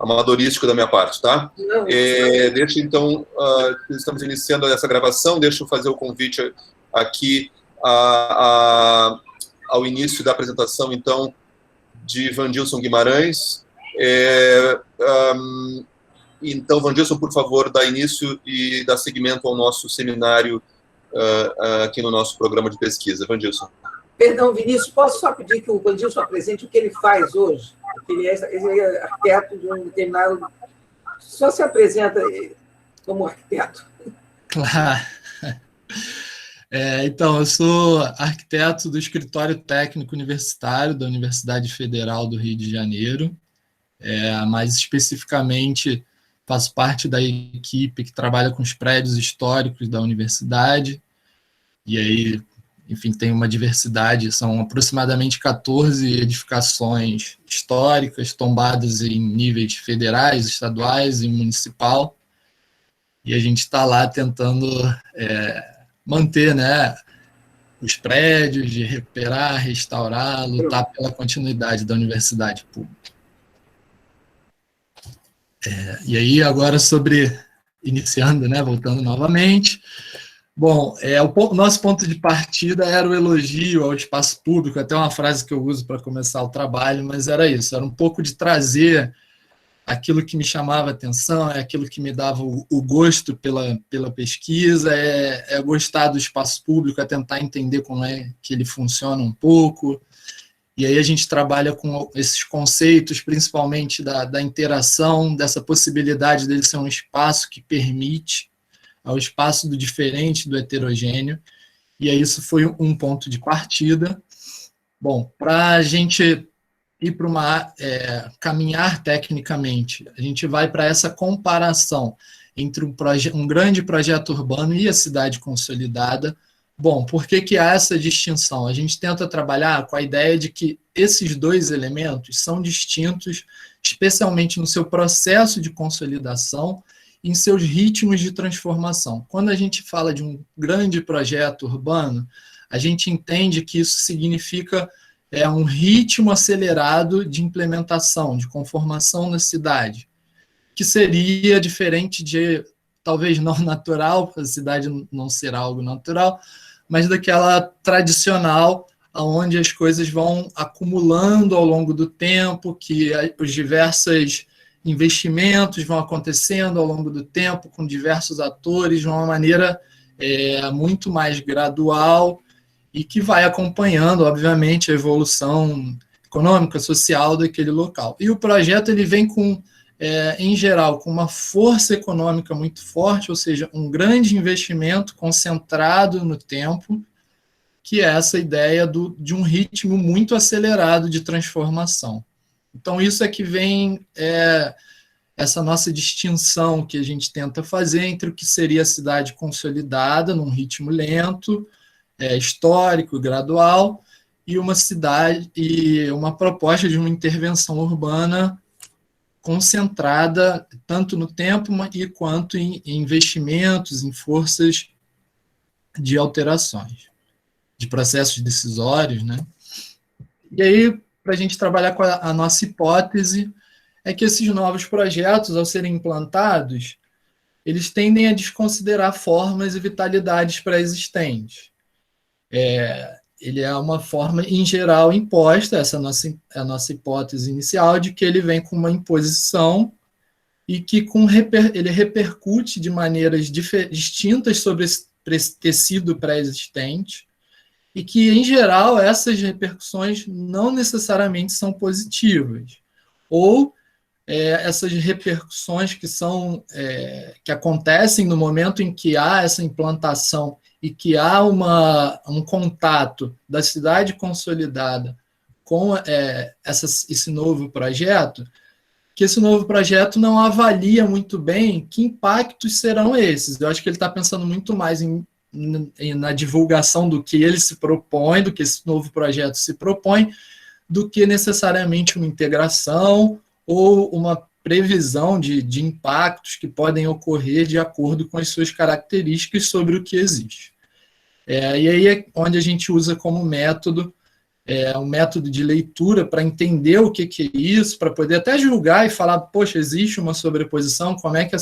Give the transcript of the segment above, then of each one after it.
amadorístico da minha parte, tá? Não, Deixa, então, estamos iniciando essa gravação, deixa eu fazer o convite aqui ao início da apresentação, então, de Vandilson Guimarães. Então, Vandilson, por favor, dá início e dá seguimento ao nosso seminário aqui no nosso programa de pesquisa. Vandilson. Perdão, Vinícius, posso só pedir que o Vandilson apresente o que ele faz hoje? Porque ele é arquiteto de um determinado... Só se apresenta como arquiteto. Claro. Então, eu sou arquiteto do Escritório Técnico Universitário da Universidade Federal do Rio de Janeiro. Mais especificamente, faço parte da equipe que trabalha com os prédios históricos da universidade. E aí, enfim, tem uma diversidade, são aproximadamente 14 edificações históricas, tombadas em níveis federais, estaduais e municipal. E a gente está lá tentando manter, né, os prédios, de recuperar, restaurar, lutar pela continuidade da universidade pública. E aí, agora iniciando, né, voltando novamente. Bom, o nosso ponto de partida era o elogio ao espaço público, até uma frase que eu uso para começar o trabalho, mas era isso, era um pouco de trazer aquilo que me chamava a atenção, aquilo que me dava o gosto pela pesquisa, gostar do espaço público, tentar entender como é que ele funciona um pouco. E aí a gente trabalha com esses conceitos, principalmente da interação, dessa possibilidade dele ser um espaço que permite ao espaço do diferente, do heterogêneo, e aí isso foi um ponto de partida. Bom, para a gente ir para caminhar tecnicamente, a gente vai para essa comparação entre um grande projeto urbano e a cidade consolidada. Bom, por que há essa distinção? A gente tenta trabalhar com a ideia de que esses dois elementos são distintos, especialmente no seu processo de consolidação, em seus ritmos de transformação. Quando a gente fala de um grande projeto urbano, a gente entende que isso significa um ritmo acelerado de implementação, de conformação na cidade, que seria diferente de, talvez não natural, a cidade não será algo natural, mas daquela tradicional, onde as coisas vão acumulando ao longo do tempo, que os diversos investimentos vão acontecendo ao longo do tempo, com diversos atores, de uma maneira muito mais gradual e que vai acompanhando, obviamente, a evolução econômica, social daquele local. E o projeto ele vem com, em geral, com uma força econômica muito forte, ou seja, um grande investimento concentrado no tempo, que é essa ideia de um ritmo muito acelerado de transformação. Então, isso é que vem essa nossa distinção que a gente tenta fazer entre o que seria a cidade consolidada, num ritmo lento, histórico, gradual, e uma cidade e uma proposta de uma intervenção urbana concentrada tanto no tempo quanto em investimentos, em forças de alterações, de processos decisórios, né? E aí, para a gente trabalhar com a nossa hipótese, é que esses novos projetos, ao serem implantados, eles tendem a desconsiderar formas e vitalidades pré-existentes. Ele é uma forma, em geral, imposta, essa é a nossa hipótese inicial, de que ele vem com uma imposição e que ele repercute de maneiras distintas sobre esse tecido pré-existente, e que, em geral, essas repercussões não necessariamente são positivas. Ou essas repercussões que acontecem no momento em que há essa implantação e que há um contato da cidade consolidada com esse novo projeto, que esse novo projeto não avalia muito bem que impactos serão esses. Eu acho que ele está pensando muito mais na divulgação do que ele se propõe, do que esse novo projeto se propõe, do que necessariamente uma integração ou uma previsão de impactos que podem ocorrer de acordo com as suas características sobre o que existe. E aí é onde a gente usa como método um método de leitura para entender o que é isso, para poder até julgar e falar, poxa, existe uma sobreposição, como é que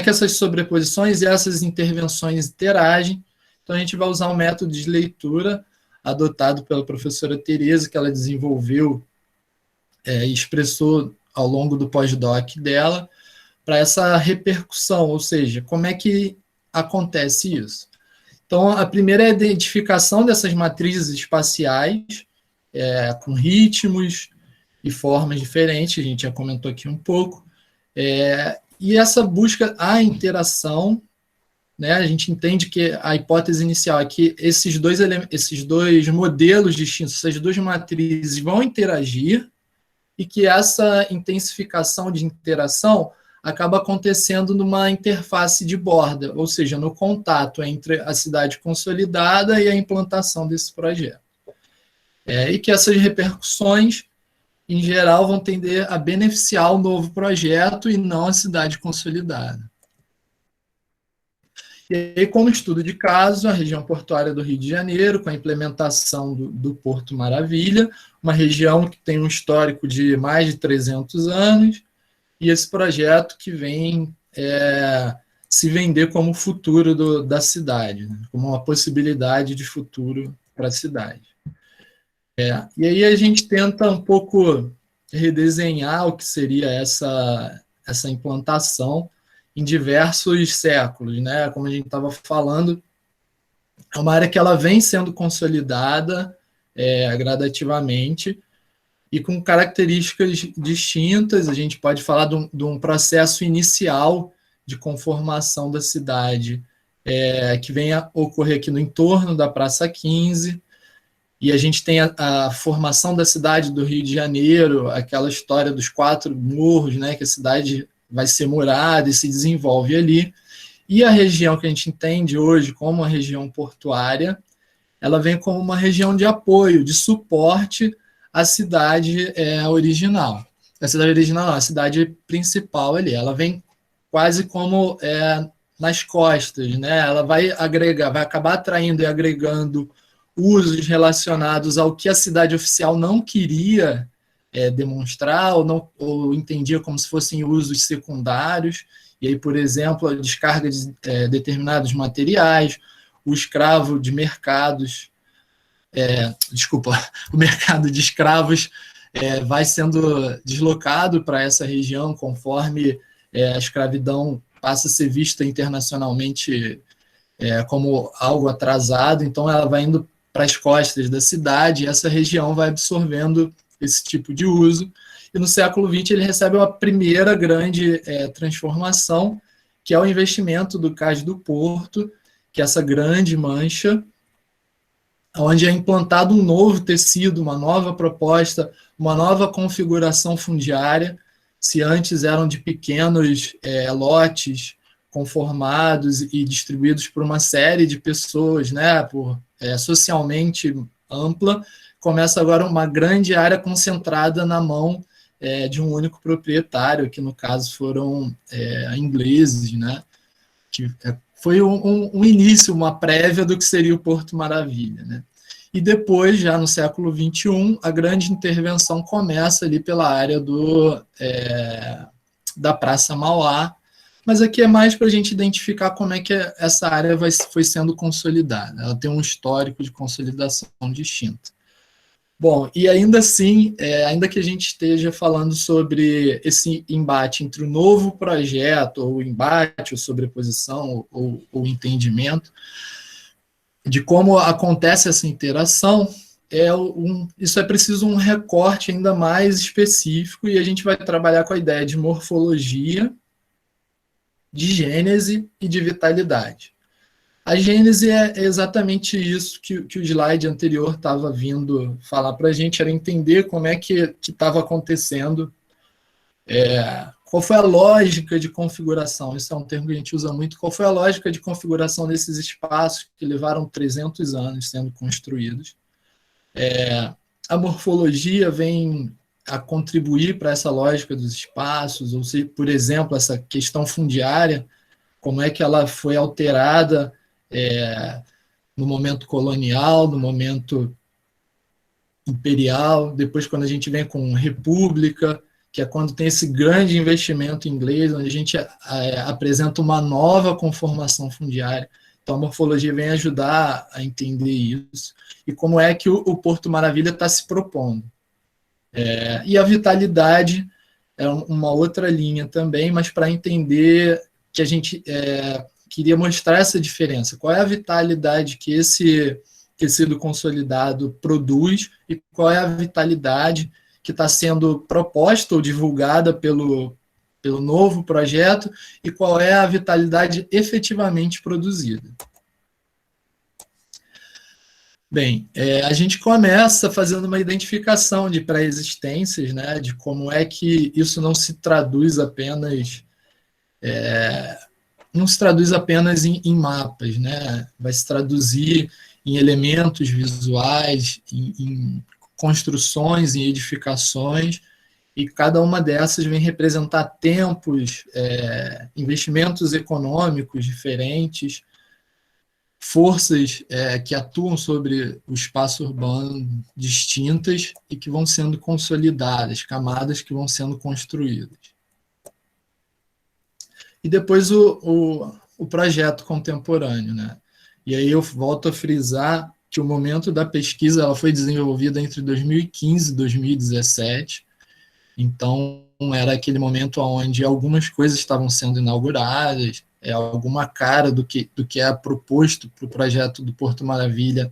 essas sobreposições e essas intervenções interagem. Então, a gente vai usar um método de leitura adotado pela professora Tereza, que ela desenvolveu e expressou ao longo do pós-doc dela, para essa repercussão, ou seja, como é que acontece isso. Então, a primeira é a identificação dessas matrizes espaciais, com ritmos e formas diferentes, a gente já comentou aqui um pouco, e essa busca, a interação, né, a gente entende que a hipótese inicial é que esses dois modelos distintos, essas duas matrizes vão interagir, e que essa intensificação de interação acaba acontecendo numa interface de borda, ou seja, no contato entre a cidade consolidada e a implantação desse projeto. E que essas repercussões, em geral, vão tender a beneficiar o novo projeto e não a cidade consolidada. E aí, como estudo de caso, a região portuária do Rio de Janeiro, com a implementação do Porto Maravilha, uma região que tem um histórico de mais de 300 anos, e esse projeto que vem se vender como o futuro da cidade, né? Como uma possibilidade de futuro para a cidade. E aí a gente tenta um pouco redesenhar o que seria essa implantação em diversos séculos, né? Como a gente estava falando, é uma área que ela vem sendo consolidada gradativamente, e com características distintas. A gente pode falar de um processo inicial de conformação da cidade, que vem a ocorrer aqui no entorno da Praça 15, e a gente tem a formação da cidade do Rio de Janeiro, aquela história dos 4 morros, né, que a cidade vai ser murada e se desenvolve ali, e a região que a gente entende hoje como a região portuária, ela vem como uma região de apoio, de suporte a cidade original. A cidade original, a cidade principal ali, ela vem quase como nas costas, né? Ela vai agregar, vai acabar atraindo e agregando usos relacionados ao que a cidade oficial não queria demonstrar, ou entendia como se fossem usos secundários. E aí, por exemplo, a descarga de determinados materiais, o escravo de mercados, o mercado de escravos vai sendo deslocado para essa região conforme a escravidão passa a ser vista internacionalmente como algo atrasado. Então ela vai indo para as costas da cidade, e essa região vai absorvendo esse tipo de uso. E no século XX ele recebe uma primeira grande transformação, que é o investimento do Cais do Porto, que é essa grande mancha, onde é implantado um novo tecido, uma nova proposta, uma nova configuração fundiária. Se antes eram de pequenos lotes conformados e distribuídos por uma série de pessoas, né, socialmente ampla, começa agora uma grande área concentrada na mão de um único proprietário, que no caso foram ingleses, né, que foi um início, uma prévia do que seria o Porto Maravilha, né? E depois, já no século XXI, a grande intervenção começa ali pela área da Praça Mauá, mas aqui é mais para a gente identificar como é que essa área foi sendo consolidada. Ela tem um histórico de consolidação distinto. Bom, e ainda assim, ainda que a gente esteja falando sobre esse embate entre o novo projeto, ou embate, ou sobreposição, ou entendimento, de como acontece essa interação, isso é preciso um recorte ainda mais específico, e a gente vai trabalhar com a ideia de morfologia, de gênese e de vitalidade. A gênese é exatamente isso que o slide anterior estava vindo falar para a gente, era entender como é que estava acontecendo, qual foi a lógica de configuração, isso é um termo que a gente usa muito, qual foi a lógica de configuração desses espaços que levaram 300 anos sendo construídos. A morfologia vem a contribuir para essa lógica dos espaços, ou seja, por exemplo, essa questão fundiária, como é que ela foi alterada no momento colonial, no momento imperial, depois quando a gente vem com república, que é quando tem esse grande investimento inglês, onde a gente apresenta uma nova conformação fundiária. Então, a morfologia vem ajudar a entender isso, e como é que o Porto Maravilha está se propondo. E a vitalidade é uma outra linha também, mas para entender que a gente queria mostrar essa diferença. Qual é a vitalidade que esse tecido consolidado produz e qual é a vitalidade que está sendo proposta ou divulgada pelo novo projeto e qual é a vitalidade efetivamente produzida. Bem, a gente começa fazendo uma identificação de pré-existências, né, de como é que isso não se traduz apenas em mapas, né, vai se traduzir em elementos visuais, em construções, em edificações, e cada uma dessas vem representar tempos, investimentos econômicos diferentes, forças que atuam sobre o espaço urbano distintas e que vão sendo consolidadas, camadas que vão sendo construídas. E depois o projeto contemporâneo, né? E aí eu volto a frisar que o momento da pesquisa ela foi desenvolvida entre 2015 e 2017, então era aquele momento onde algumas coisas estavam sendo inauguradas, alguma cara do que é proposto para o projeto do Porto Maravilha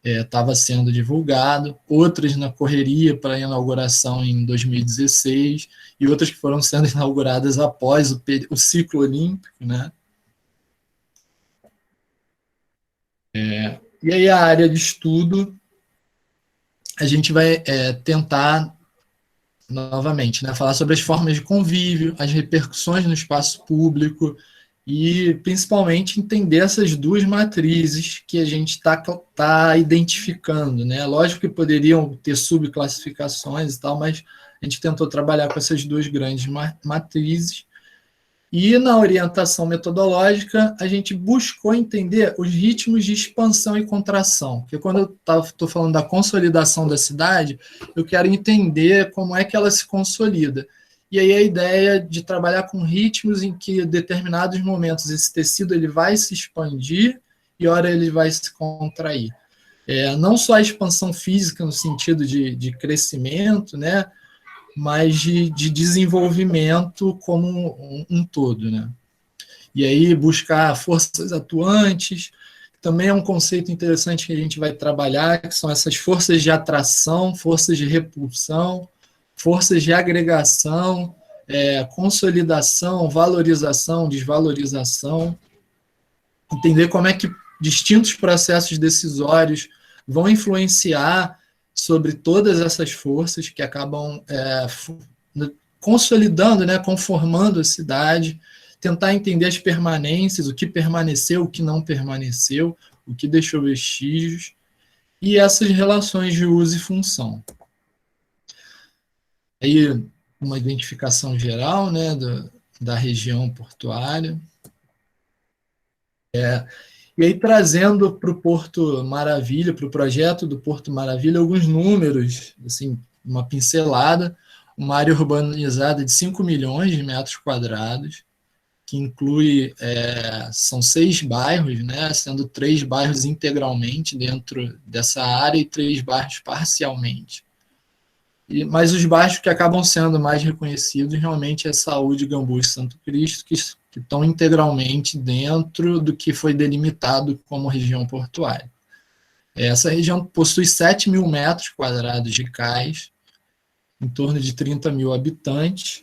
estava sendo divulgado, outras na correria para a inauguração em 2016, e outras que foram sendo inauguradas após o ciclo olímpico, né? E aí a área de estudo, a gente vai tentar, novamente, né, falar sobre as formas de convívio, as repercussões no espaço público e, principalmente, entender essas duas matrizes que a gente tá identificando, né? Lógico que poderiam ter subclassificações e tal, mas a gente tentou trabalhar com essas duas grandes matrizes. E na orientação metodológica, a gente buscou entender os ritmos de expansão e contração. Porque quando eu estou falando da consolidação da cidade, eu quero entender como é que ela se consolida. E aí a ideia de trabalhar com ritmos em que, em determinados momentos, esse tecido ele vai se expandir e, ora, ele vai se contrair. Não só a expansão física no sentido de crescimento, né? Mas de desenvolvimento como um todo, né? E aí buscar forças atuantes, também é um conceito interessante que a gente vai trabalhar, que são essas forças de atração, forças de repulsão, forças de agregação, consolidação, valorização, desvalorização, entender como é que distintos processos decisórios vão influenciar sobre todas essas forças que acabam consolidando, né, conformando a cidade, tentar entender as permanências, o que permaneceu, o que não permaneceu, o que deixou vestígios, e essas relações de uso e função. Aí, uma identificação geral, né, da região portuária. E aí, trazendo para o Porto Maravilha, para o projeto do Porto Maravilha, alguns números, assim, uma pincelada, uma área urbanizada de 5 milhões de metros quadrados, que inclui, são 6 bairros, né, sendo 3 bairros integralmente dentro dessa área e 3 bairros parcialmente. Mas os bairros que acabam sendo mais reconhecidos realmente é Saúde, Gamboa e Santo Cristo, que estão integralmente dentro do que foi delimitado como região portuária. Essa região possui 7 mil metros quadrados de cais, em torno de 30 mil habitantes,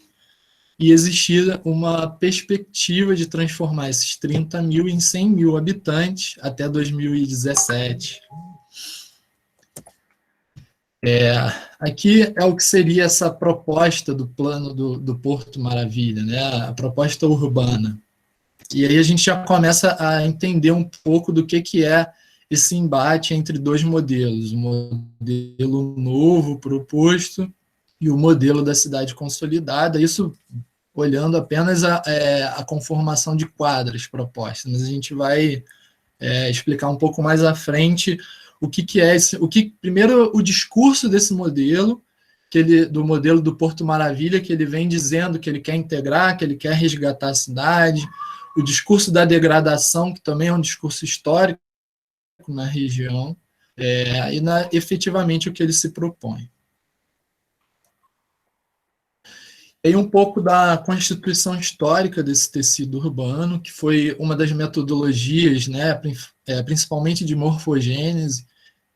e existia uma perspectiva de transformar esses 30 mil em 100 mil habitantes até 2017. Aqui é o que seria essa proposta do plano do Porto Maravilha, né? A proposta urbana. E aí a gente já começa a entender um pouco do que é esse embate entre dois modelos, o modelo novo proposto e o modelo da cidade consolidada, isso olhando apenas a conformação de quadras propostas, mas a gente vai explicar um pouco mais à frente o que é esse, primeiro o discurso desse modelo, do modelo do Porto Maravilha, que ele vem dizendo que ele quer integrar, que ele quer resgatar a cidade, o discurso da degradação, que também é um discurso histórico na região, efetivamente o que ele se propõe. E um pouco da constituição histórica desse tecido urbano, que foi uma das metodologias, né, principalmente de morfogênese,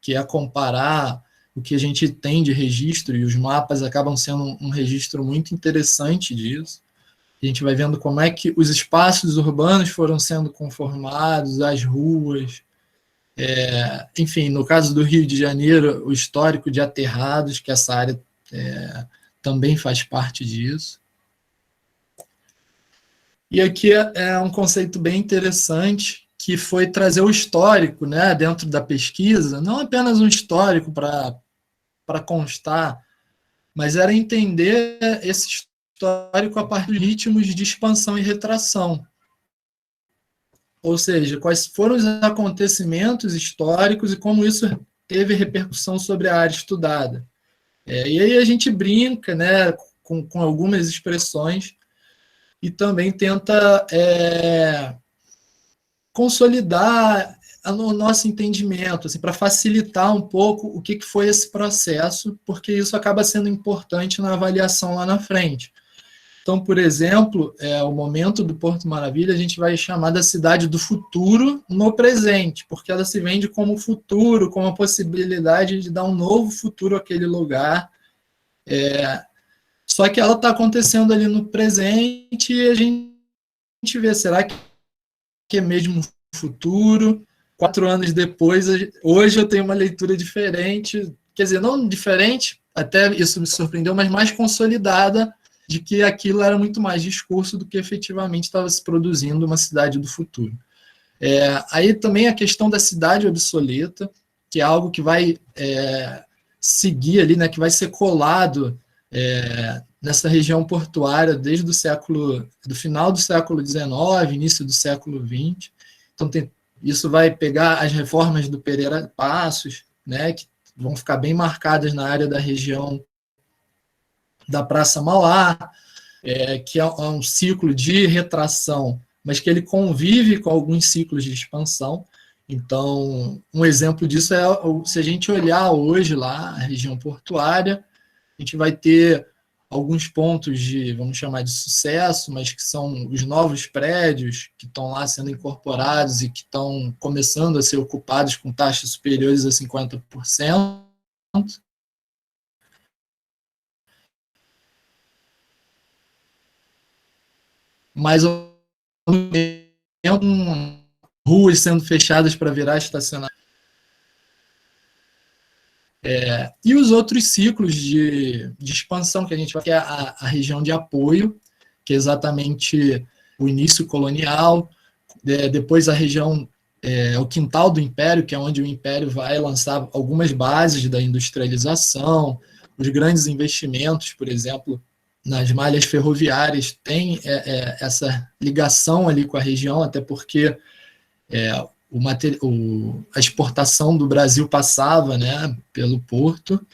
que é comparar o que a gente tem de registro, e os mapas acabam sendo um registro muito interessante disso. A gente vai vendo como é que os espaços urbanos foram sendo conformados, as ruas, enfim, no caso do Rio de Janeiro, o histórico de aterrados, que essa área também faz parte disso. E aqui é um conceito bem interessante, que foi trazer o histórico, né, dentro da pesquisa, não apenas um histórico para constar, mas era entender esse histórico a partir de ritmos de expansão e retração. Ou seja, quais foram os acontecimentos históricos e como isso teve repercussão sobre a área estudada. E aí a gente brinca, né, com algumas expressões e também tenta consolidar o nosso entendimento, assim, para facilitar um pouco o que foi esse processo, porque isso acaba sendo importante na avaliação lá na frente. Então, por exemplo, o momento do Porto Maravilha a gente vai chamar da cidade do futuro no presente, porque ela se vende como futuro, como a possibilidade de dar um novo futuro àquele lugar. Só que ela está acontecendo ali no presente e a gente vê, será que é mesmo futuro? 4 anos depois, hoje eu tenho uma leitura diferente, quer dizer, não diferente, até isso me surpreendeu, mas mais consolidada, de que aquilo era muito mais discurso do que efetivamente estava se produzindo uma cidade do futuro. Aí também a questão da cidade obsoleta, que é algo que vai seguir ali, né, que vai ser colado nessa região portuária desde do final do século XIX, início do século XX. Então isso vai pegar as reformas do Pereira Passos, né, que vão ficar bem marcadas na área da região da Praça Mauá, que é um ciclo de retração, mas que ele convive com alguns ciclos de expansão. Então, um exemplo disso é, se a gente olhar hoje lá a região portuária, a gente vai ter alguns pontos vamos chamar de sucesso, mas que são os novos prédios que estão lá sendo incorporados e que estão começando a ser ocupados com taxas superiores a 50%. Mas ao mesmo tempo, ruas sendo fechadas para virar estacionamento. E os outros ciclos de expansão que a gente vai ter, a região de apoio, que é exatamente o início colonial, depois a região, o quintal do Império, que é onde o Império vai lançar algumas bases da industrialização, os grandes investimentos, por exemplo, nas malhas ferroviárias, tem essa ligação ali com a região, até porque a exportação do Brasil passava, né, pelo porto,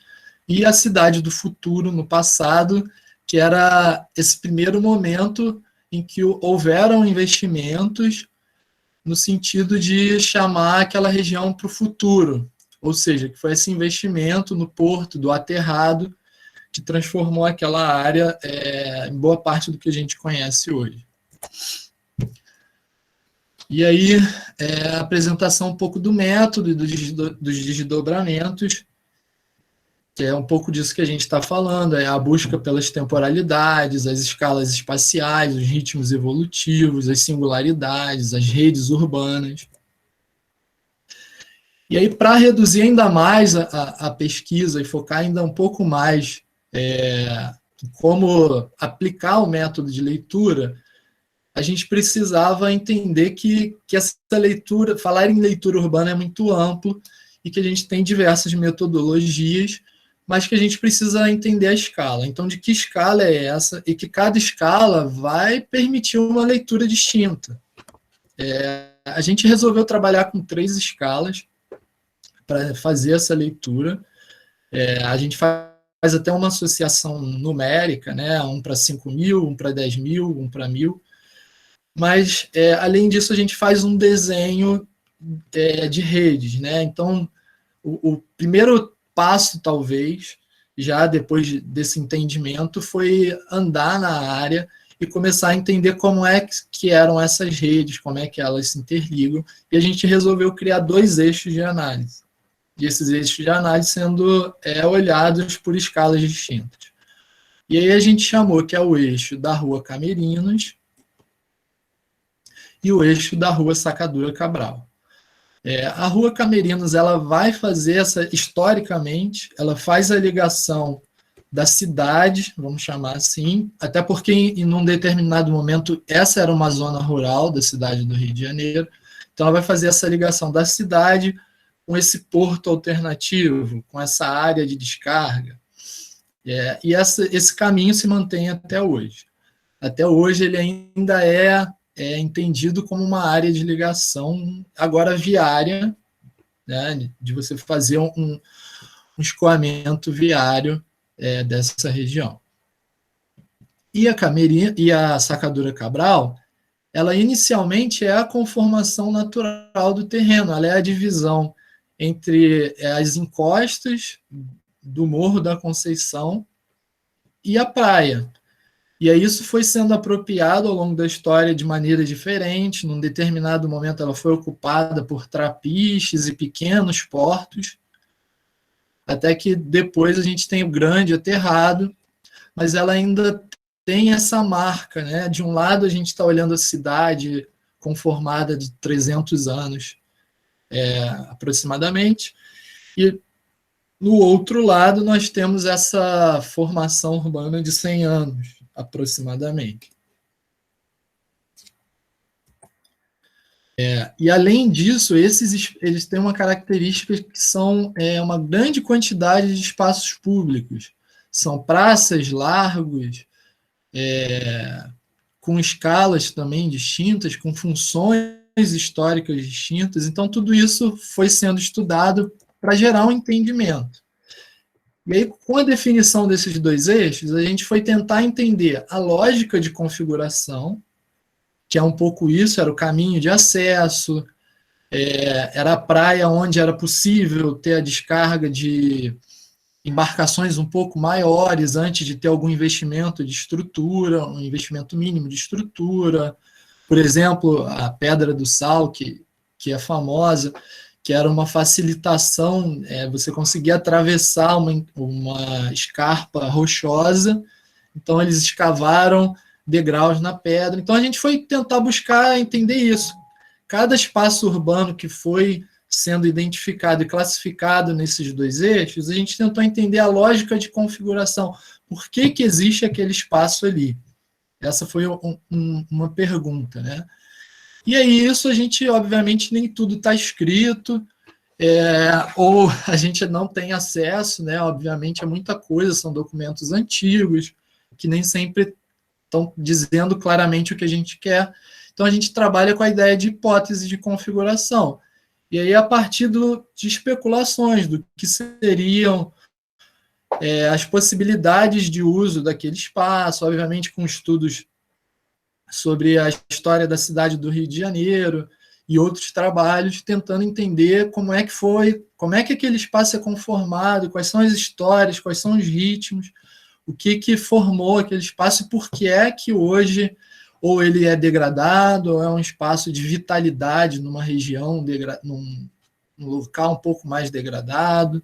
e a cidade do futuro no passado, que era esse primeiro momento em que houveram investimentos no sentido de chamar aquela região para o futuro, ou seja, que foi esse investimento no porto do aterrado que transformou aquela área em boa parte do que a gente conhece hoje. E aí, a apresentação um pouco do método e dos desdobramentos, que é um pouco disso que a gente está falando, a busca pelas temporalidades, as escalas espaciais, os ritmos evolutivos, as singularidades, as redes urbanas. E aí, para reduzir ainda mais a pesquisa e focar ainda um pouco mais como aplicar o método de leitura, a gente precisava entender que essa leitura, falar em leitura urbana é muito amplo e que a gente tem diversas metodologias, mas que a gente precisa entender a escala. Então, de que escala é essa? E que cada escala vai permitir uma leitura distinta. a gente resolveu trabalhar com 3 escalas para fazer essa leitura. A gente faz até uma associação numérica, né? Um para 5.000, um para 10.000, um para 1.000. Mas, além disso, a gente faz um desenho de redes, né? Então, o primeiro passo, talvez, já depois desse entendimento, foi andar na área e começar a entender como é que eram essas redes, como é que elas se interligam, e a gente resolveu criar 2 eixos de análise. E esses eixos de análise sendo olhados por escalas distintas. E aí a gente chamou que é o eixo da Rua Camerinos e o eixo da Rua Sacadura Cabral. A Rua Camerinos, ela vai fazer historicamente, ela faz a ligação da cidade, vamos chamar assim, até porque em um determinado momento essa era uma zona rural da cidade do Rio de Janeiro, então ela vai fazer essa ligação da cidade com esse porto alternativo, com essa área de descarga, e esse caminho se mantém até hoje. Até hoje ele ainda é entendido como uma área de ligação, agora viária, né, de você fazer um escoamento viário dessa região. E a Sacadura Cabral, ela inicialmente é a conformação natural do terreno, ela é a divisão entre as encostas do Morro da Conceição e a praia. E aí isso foi sendo apropriado ao longo da história de maneira diferente. Num determinado momento ela foi ocupada por trapiches e pequenos portos, até que depois a gente tem o grande aterrado, mas ela ainda tem essa marca, né? De um lado a gente está olhando a cidade conformada de 300 anos, aproximadamente, e no outro lado nós temos essa formação urbana de 100 anos, aproximadamente. E além disso, eles têm uma característica que são uma grande quantidade de espaços públicos. São praças, largos, com escalas também distintas, com funções históricas distintas. Então, tudo isso foi sendo estudado para gerar um entendimento. E aí, com a definição desses 2 eixos, a gente foi tentar entender a lógica de configuração, que é um pouco isso, era o caminho de acesso, era a praia onde era possível ter a descarga de embarcações um pouco maiores antes de ter algum investimento de estrutura, um investimento mínimo de estrutura. Por exemplo, a Pedra do Sal, que é famosa, que era uma facilitação, você conseguia atravessar uma escarpa rochosa, então eles escavaram degraus na pedra. Então a gente foi tentar buscar entender isso. Cada espaço urbano que foi sendo identificado e classificado nesses 2 eixos, a gente tentou entender a lógica de configuração. Por que existe aquele espaço ali? Essa foi uma pergunta, né? E aí isso a gente, obviamente, nem tudo está escrito, ou a gente não tem acesso, né? Obviamente é muita coisa, são documentos antigos, que nem sempre estão dizendo claramente o que a gente quer. Então a gente trabalha com a ideia de hipótese de configuração. E aí, a partir de especulações do que seriam as possibilidades de uso daquele espaço, obviamente com estudos sobre a história da cidade do Rio de Janeiro e outros trabalhos, tentando entender como é que aquele espaço é conformado, quais são as histórias, quais são os ritmos, o que formou aquele espaço e por que é que hoje ou ele é degradado, ou é um espaço de vitalidade numa região, num local um pouco mais degradado.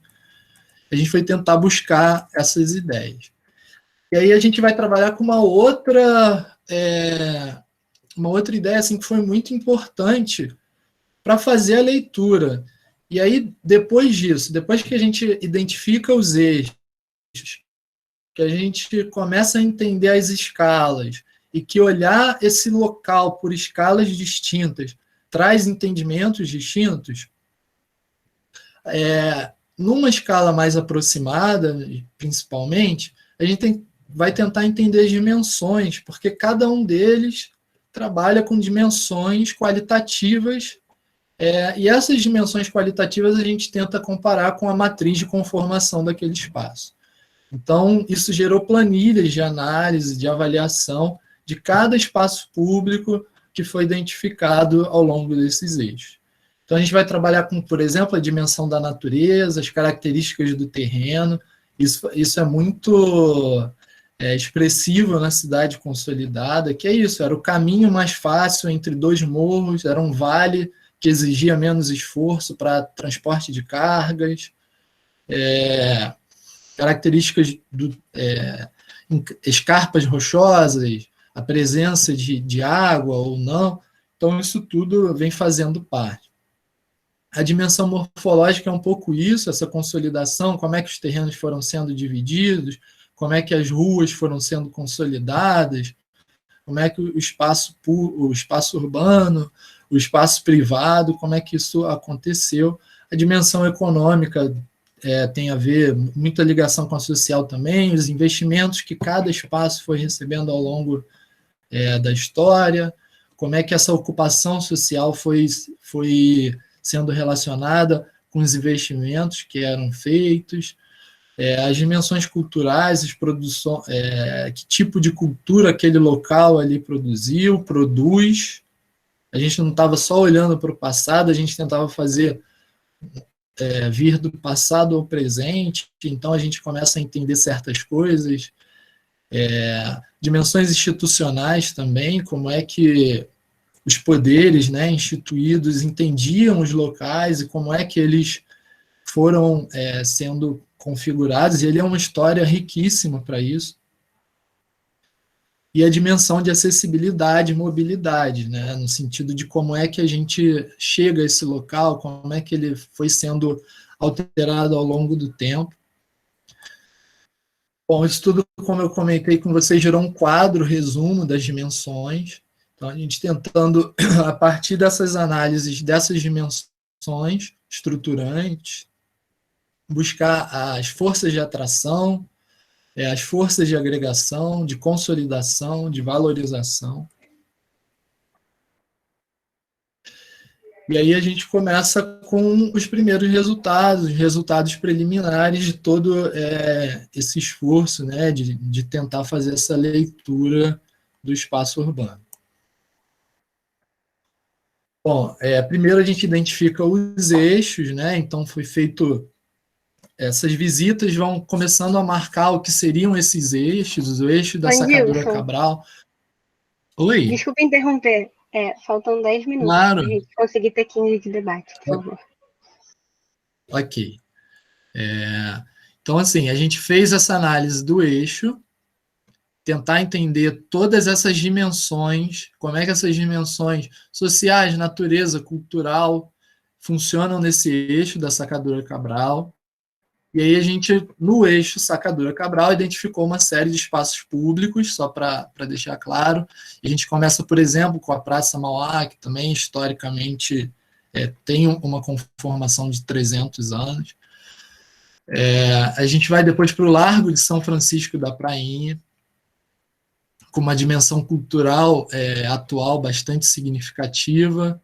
A gente foi tentar buscar essas ideias. E aí a gente vai trabalhar com uma outra ideia assim, que foi muito importante para fazer a leitura. E aí, depois disso, depois que a gente identifica os eixos, que a gente começa a entender as escalas, e que olhar esse local por escalas distintas traz entendimentos distintos, numa escala mais aproximada, principalmente, a gente vai tentar entender as dimensões, porque cada um deles trabalha com dimensões qualitativas, e essas dimensões qualitativas a gente tenta comparar com a matriz de conformação daquele espaço. Então, isso gerou planilhas de análise, de avaliação de cada espaço público que foi identificado ao longo desses eixos. Então, a gente vai trabalhar com, por exemplo, a dimensão da natureza, as características do terreno. Isso é muito expressivo na cidade consolidada, que é isso, era o caminho mais fácil entre dois morros, era um vale que exigia menos esforço para transporte de cargas, características escarpas rochosas, a presença de água ou não. Então, isso tudo vem fazendo parte. A dimensão morfológica é um pouco isso, essa consolidação, como é que os terrenos foram sendo divididos, como é que as ruas foram sendo consolidadas, como é que o espaço urbano, o espaço privado, como é que isso aconteceu. A dimensão econômica tem a ver, muita ligação com a social também, os investimentos que cada espaço foi recebendo ao longo da história, como é que essa ocupação social foi sendo relacionada com os investimentos que eram feitos, as dimensões culturais, que tipo de cultura aquele local ali produz. A gente não estava só olhando para o passado, a gente tentava fazer vir do passado ao presente, então a gente começa a entender certas coisas, dimensões institucionais também, como é que os poderes, né, instituídos entendiam os locais e como é que eles foram sendo configurados, e ele é uma história riquíssima para isso. E a dimensão de acessibilidade e mobilidade, né, no sentido de como é que a gente chega a esse local, como é que ele foi sendo alterado ao longo do tempo. Bom, isso tudo, como eu comentei com vocês, gerou um quadro, resumo das dimensões. Então, a gente tentando, a partir dessas análises, dessas dimensões estruturantes, buscar as forças de atração, as forças de agregação, de consolidação, de valorização. E aí a gente começa com os primeiros resultados, os resultados preliminares de todo esse esforço, né, de tentar fazer essa leitura do espaço urbano. Bom, primeiro a gente identifica os eixos, né? Então foi feito, essas visitas vão começando a marcar o que seriam esses eixos, o eixo da Sacadura Cabral. Oi? Desculpa interromper, faltam 10 minutos claro. para a gente conseguir ter 15 de debate, por favor. Ok. Então, assim, a gente fez essa análise do eixo, tentar entender todas essas dimensões, como é que essas dimensões sociais, natureza, cultural, funcionam nesse eixo da Sacadura Cabral. E aí a gente, no eixo Sacadura Cabral, identificou uma série de espaços públicos, só para deixar claro. E a gente começa, por exemplo, com a Praça Mauá, que também, historicamente, tem uma conformação de 300 anos. A gente vai depois para o Largo de São Francisco da Prainha, com uma dimensão cultural atual bastante significativa,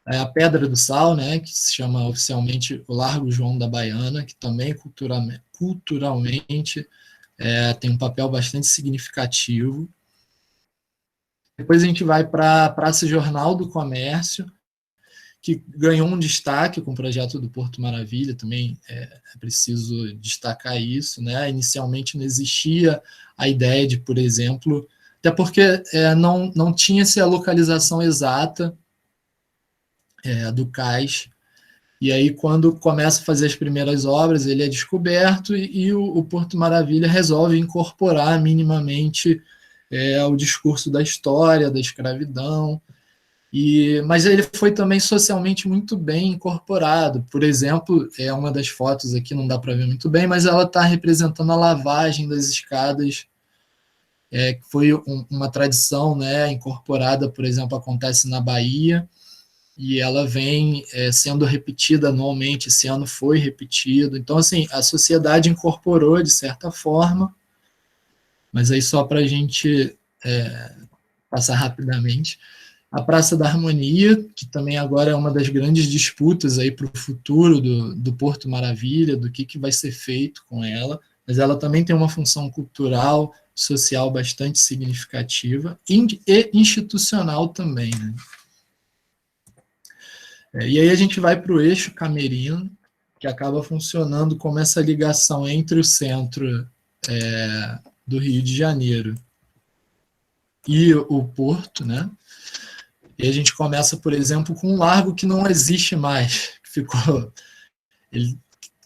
a Pedra do Sal, né, que se chama oficialmente o Largo João da Baiana, que também culturalmente tem um papel bastante significativo. Depois a gente vai para a Praça Jornal do Comércio, que ganhou um destaque com o projeto do Porto Maravilha, também é preciso destacar isso, né? Inicialmente não existia a ideia de, por exemplo, até porque não tinha-se a localização exata do cais, e aí quando começa a fazer as primeiras obras, ele é descoberto e o Porto Maravilha resolve incorporar minimamente o discurso da história, da escravidão, mas ele foi também socialmente muito bem incorporado. Por exemplo, uma das fotos aqui, não dá para ver muito bem, mas ela está representando a lavagem das escadas, que foi uma tradição, né, incorporada, por exemplo, acontece na Bahia, e ela vem sendo repetida anualmente, esse ano foi repetido. Então, assim, a sociedade incorporou de certa forma, mas aí só para a gente passar rapidamente. A Praça da Harmonia, que também agora é uma das grandes disputas aí para o futuro do Porto Maravilha, do que vai ser feito com ela, mas ela também tem uma função cultural, social bastante significativa e institucional também, né? E aí a gente vai para o eixo Camerino, que acaba funcionando como essa ligação entre o centro do Rio de Janeiro e o Porto, né? E a gente começa, por exemplo, com um largo que não existe mais.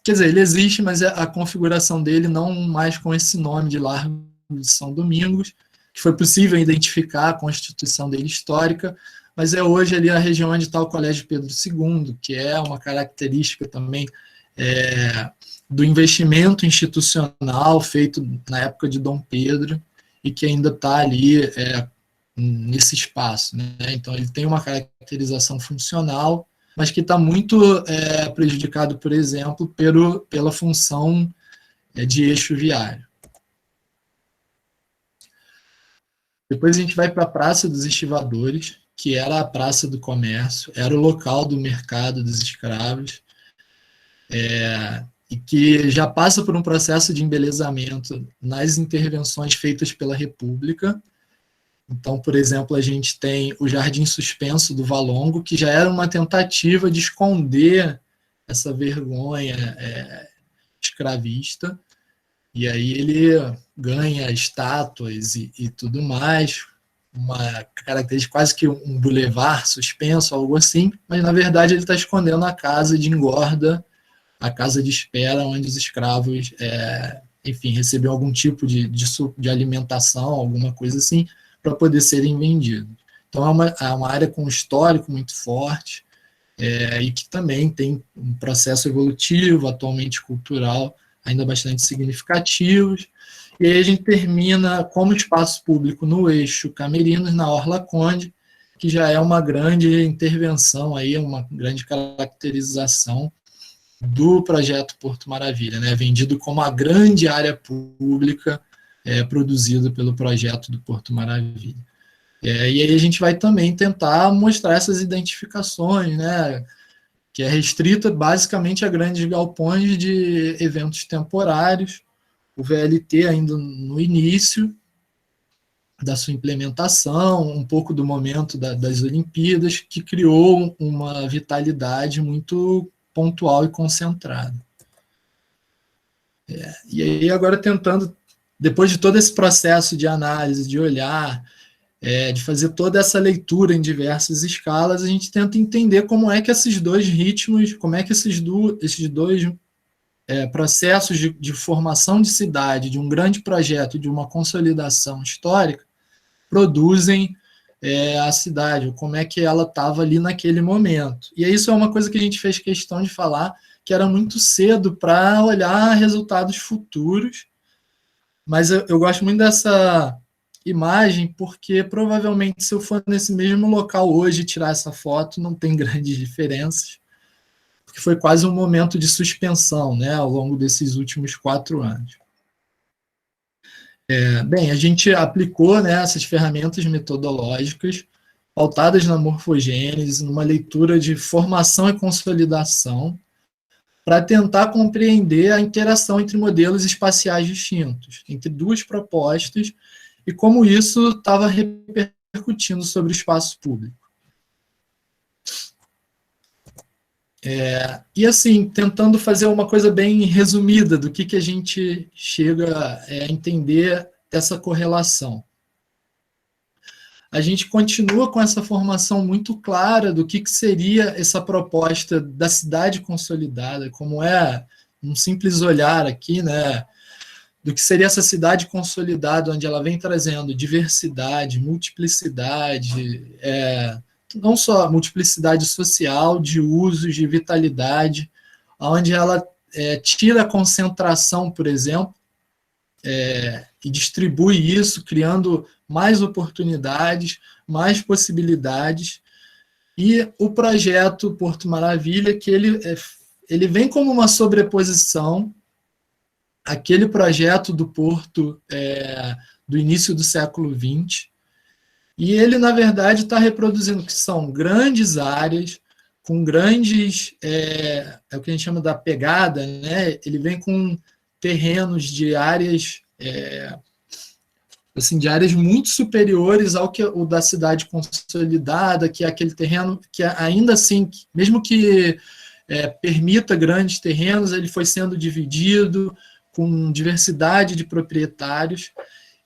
Quer dizer, ele existe, mas a configuração dele não mais com esse nome de Largo de São Domingos, que foi possível identificar a constituição dele histórica, mas é hoje ali a região onde está o Colégio Pedro II, que é uma característica também do investimento institucional feito na época de Dom Pedro, e que ainda está ali nesse espaço, né? Então, ele tem uma caracterização funcional, mas que está muito prejudicado, por exemplo, pela função de eixo viário. Depois a gente vai para a Praça dos Estivadores, que era a Praça do Comércio, era o local do mercado dos escravos, e que já passa por um processo de embelezamento nas intervenções feitas pela República. Então, por exemplo, a gente tem o Jardim Suspenso do Valongo, que já era uma tentativa de esconder essa vergonha escravista, e aí ele ganha estátuas e tudo mais, uma característica quase que um bulevar suspenso, algo assim, mas na verdade ele está escondendo a casa de engorda, a casa de espera, onde os escravos, enfim, recebiam algum tipo de alimentação, alguma coisa assim, para poder serem vendidos. Então, é uma área com um histórico muito forte, e que também tem um processo evolutivo, atualmente cultural, ainda bastante significativos. E aí a gente termina como espaço público no eixo Camerinos, na Orla Conde, que já é uma grande intervenção, aí, uma grande caracterização do projeto Porto Maravilha, né? Vendido como a grande área pública produzido pelo projeto do Porto Maravilha. E aí a gente vai também tentar mostrar essas identificações, né, que é restrita basicamente a grandes galpões de eventos temporários, o VLT ainda no início da sua implementação, um pouco do momento das Olimpíadas, que criou uma vitalidade muito pontual e concentrada. E aí agora tentando, depois de todo esse processo de análise, de olhar, de fazer toda essa leitura em diversas escalas, a gente tenta entender como é que esses dois ritmos, como é que esses dois processos de formação de cidade, de um grande projeto, de uma consolidação histórica, produzem a cidade, como é que ela estava ali naquele momento. E isso é uma coisa que a gente fez questão de falar, que era muito cedo para olhar resultados futuros, mas eu gosto muito dessa imagem, porque provavelmente se eu for nesse mesmo local hoje tirar essa foto, não tem grandes diferenças, porque foi quase um momento de suspensão, né, ao longo desses últimos 4 anos. Bem, a gente aplicou, né, essas ferramentas metodológicas pautadas na morfogênese, numa leitura de formação e consolidação, para tentar compreender a interação entre modelos espaciais distintos, entre duas propostas, e como isso estava repercutindo sobre o espaço público. E assim, tentando fazer uma coisa bem resumida do que a gente chega a entender dessa correlação. A gente continua com essa formação muito clara do que seria essa proposta da cidade consolidada, como é um simples olhar aqui, né, do que seria essa cidade consolidada, onde ela vem trazendo diversidade, multiplicidade, não só multiplicidade social, de usos, de vitalidade, onde ela tira a concentração, por exemplo, e distribui isso, criando mais oportunidades, mais possibilidades. E o projeto Porto Maravilha, que ele vem como uma sobreposição àquele projeto do Porto do início do século XX, E ele, na verdade, está reproduzindo que são grandes áreas, com grandes, o que a gente chama da pegada, né? Ele vem com terrenos de áreas, assim, de áreas muito superiores ao que o da cidade consolidada, que é aquele terreno que ainda assim, mesmo que permita grandes terrenos, ele foi sendo dividido com diversidade de proprietários.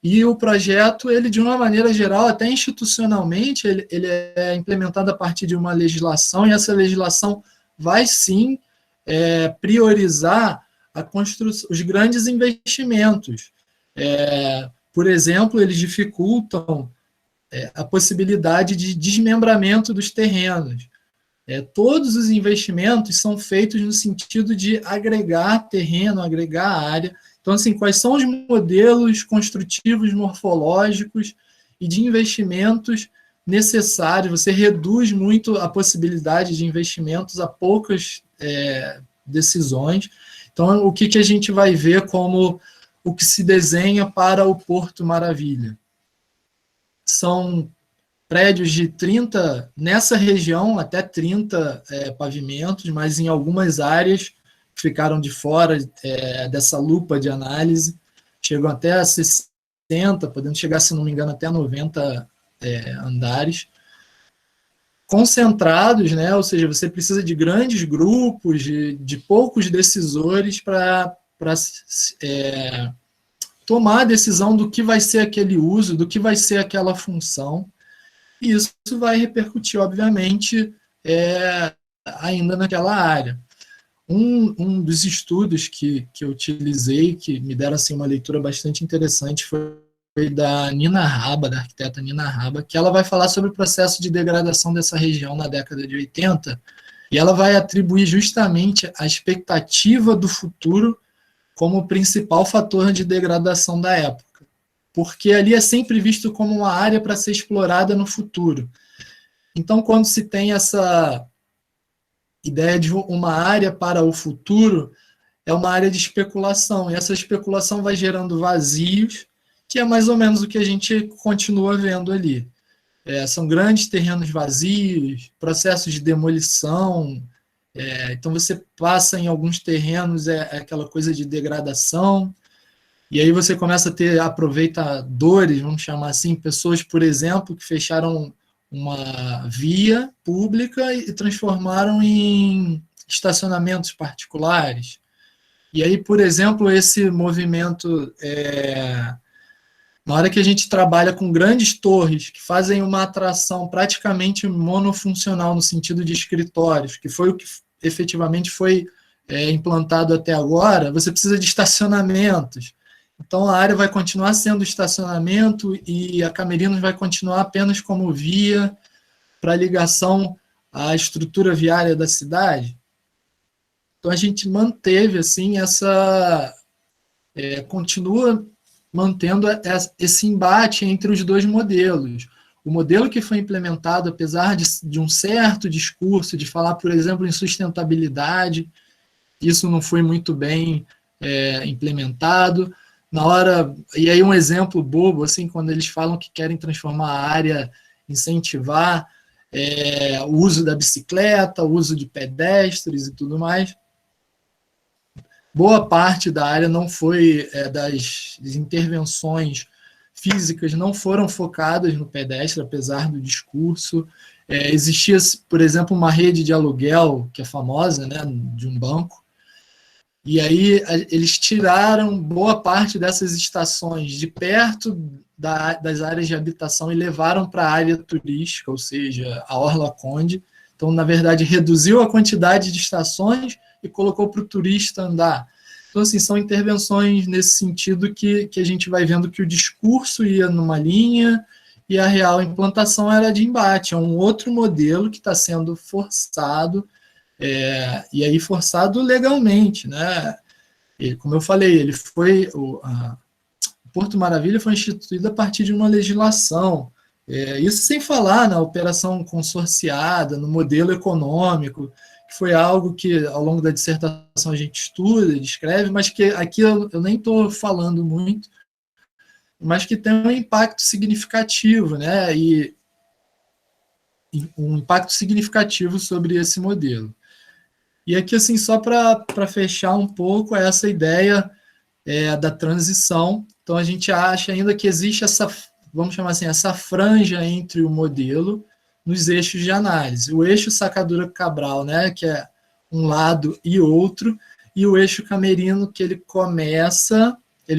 E o projeto, ele de uma maneira geral, até institucionalmente, ele é implementado a partir de uma legislação, e essa legislação vai sim priorizar a construção, os grandes investimentos. Por exemplo, eles dificultam a possibilidade de desmembramento dos terrenos. Todos os investimentos são feitos no sentido de agregar terreno, agregar área. Então, assim, quais são os modelos construtivos, morfológicos e de investimentos necessários? Você reduz muito a possibilidade de investimentos a poucas decisões. Então, o que a gente vai ver como o que se desenha para o Porto Maravilha? São prédios de 30, nessa região, até 30 pavimentos, mas em algumas áreas que ficaram de fora dessa lupa de análise, chegam até a 60, podendo chegar, se não me engano, até 90 andares, concentrados, né? Ou seja, você precisa de grandes grupos, de poucos decisores para tomar a decisão do que vai ser aquele uso, do que vai ser aquela função. E isso vai repercutir, obviamente, ainda naquela área. Um dos estudos que eu utilizei, que me deram assim, uma leitura bastante interessante, foi da Nina Raba, da arquiteta Nina Raba, que ela vai falar sobre o processo de degradação dessa região na década de 80, e ela vai atribuir justamente a expectativa do futuro como o principal fator de degradação da época, porque ali é sempre visto como uma área para ser explorada no futuro. Então, quando se tem essa ideia de uma área para o futuro, é uma área de especulação, e essa especulação vai gerando vazios, que é mais ou menos o que a gente continua vendo ali. São grandes terrenos vazios, processos de demolição, então você passa em alguns terrenos, aquela coisa de degradação, e aí você começa a ter aproveitadores, vamos chamar assim, pessoas, por exemplo, que fecharam uma via pública e transformaram em estacionamentos particulares. E aí, por exemplo, esse movimento, na hora que a gente trabalha com grandes torres, que fazem uma atração praticamente monofuncional no sentido de escritórios, que foi o que efetivamente foi implantado até agora, você precisa de estacionamentos. Então, a área vai continuar sendo estacionamento e a Camerinos vai continuar apenas como via para ligação à estrutura viária da cidade. Então, a gente manteve, assim, continua mantendo esse embate entre os dois modelos. O modelo que foi implementado, apesar de um certo discurso, de falar, por exemplo, em sustentabilidade, isso não foi muito bem implementado. Na hora, e aí um exemplo bobo, assim, quando eles falam que querem transformar a área, incentivar o uso da bicicleta, o uso de pedestres e tudo mais, boa parte da área não foi, das intervenções físicas não foram focadas no pedestre, apesar do discurso. Existia, por exemplo, uma rede de aluguel, que é famosa, né, de um banco, e aí eles tiraram boa parte dessas estações de perto das áreas de habitação e levaram para a área turística, ou seja, a Orla Conde. Então, na verdade, reduziu a quantidade de estações e colocou para o turista andar. Então, assim, são intervenções nesse sentido que a gente vai vendo que o discurso ia numa linha e a real implantação era de embate. É um outro modelo que está sendo forçado, e aí forçado legalmente, né? Como eu falei, o Porto Maravilha foi instituído a partir de uma legislação. Isso sem falar na operação consorciada, no modelo econômico, que foi algo que, ao longo da dissertação, a gente estuda, descreve, mas que aqui eu nem estou falando muito, mas que tem um impacto significativo, né? E um impacto significativo sobre esse modelo. E aqui, assim, só para fechar um pouco essa ideia da transição, então a gente acha ainda que existe essa, vamos chamar assim, essa franja entre o modelo nos eixos de análise. O eixo Sacadura-Cabral, né, que é um lado e outro, e o eixo Camerino, que ele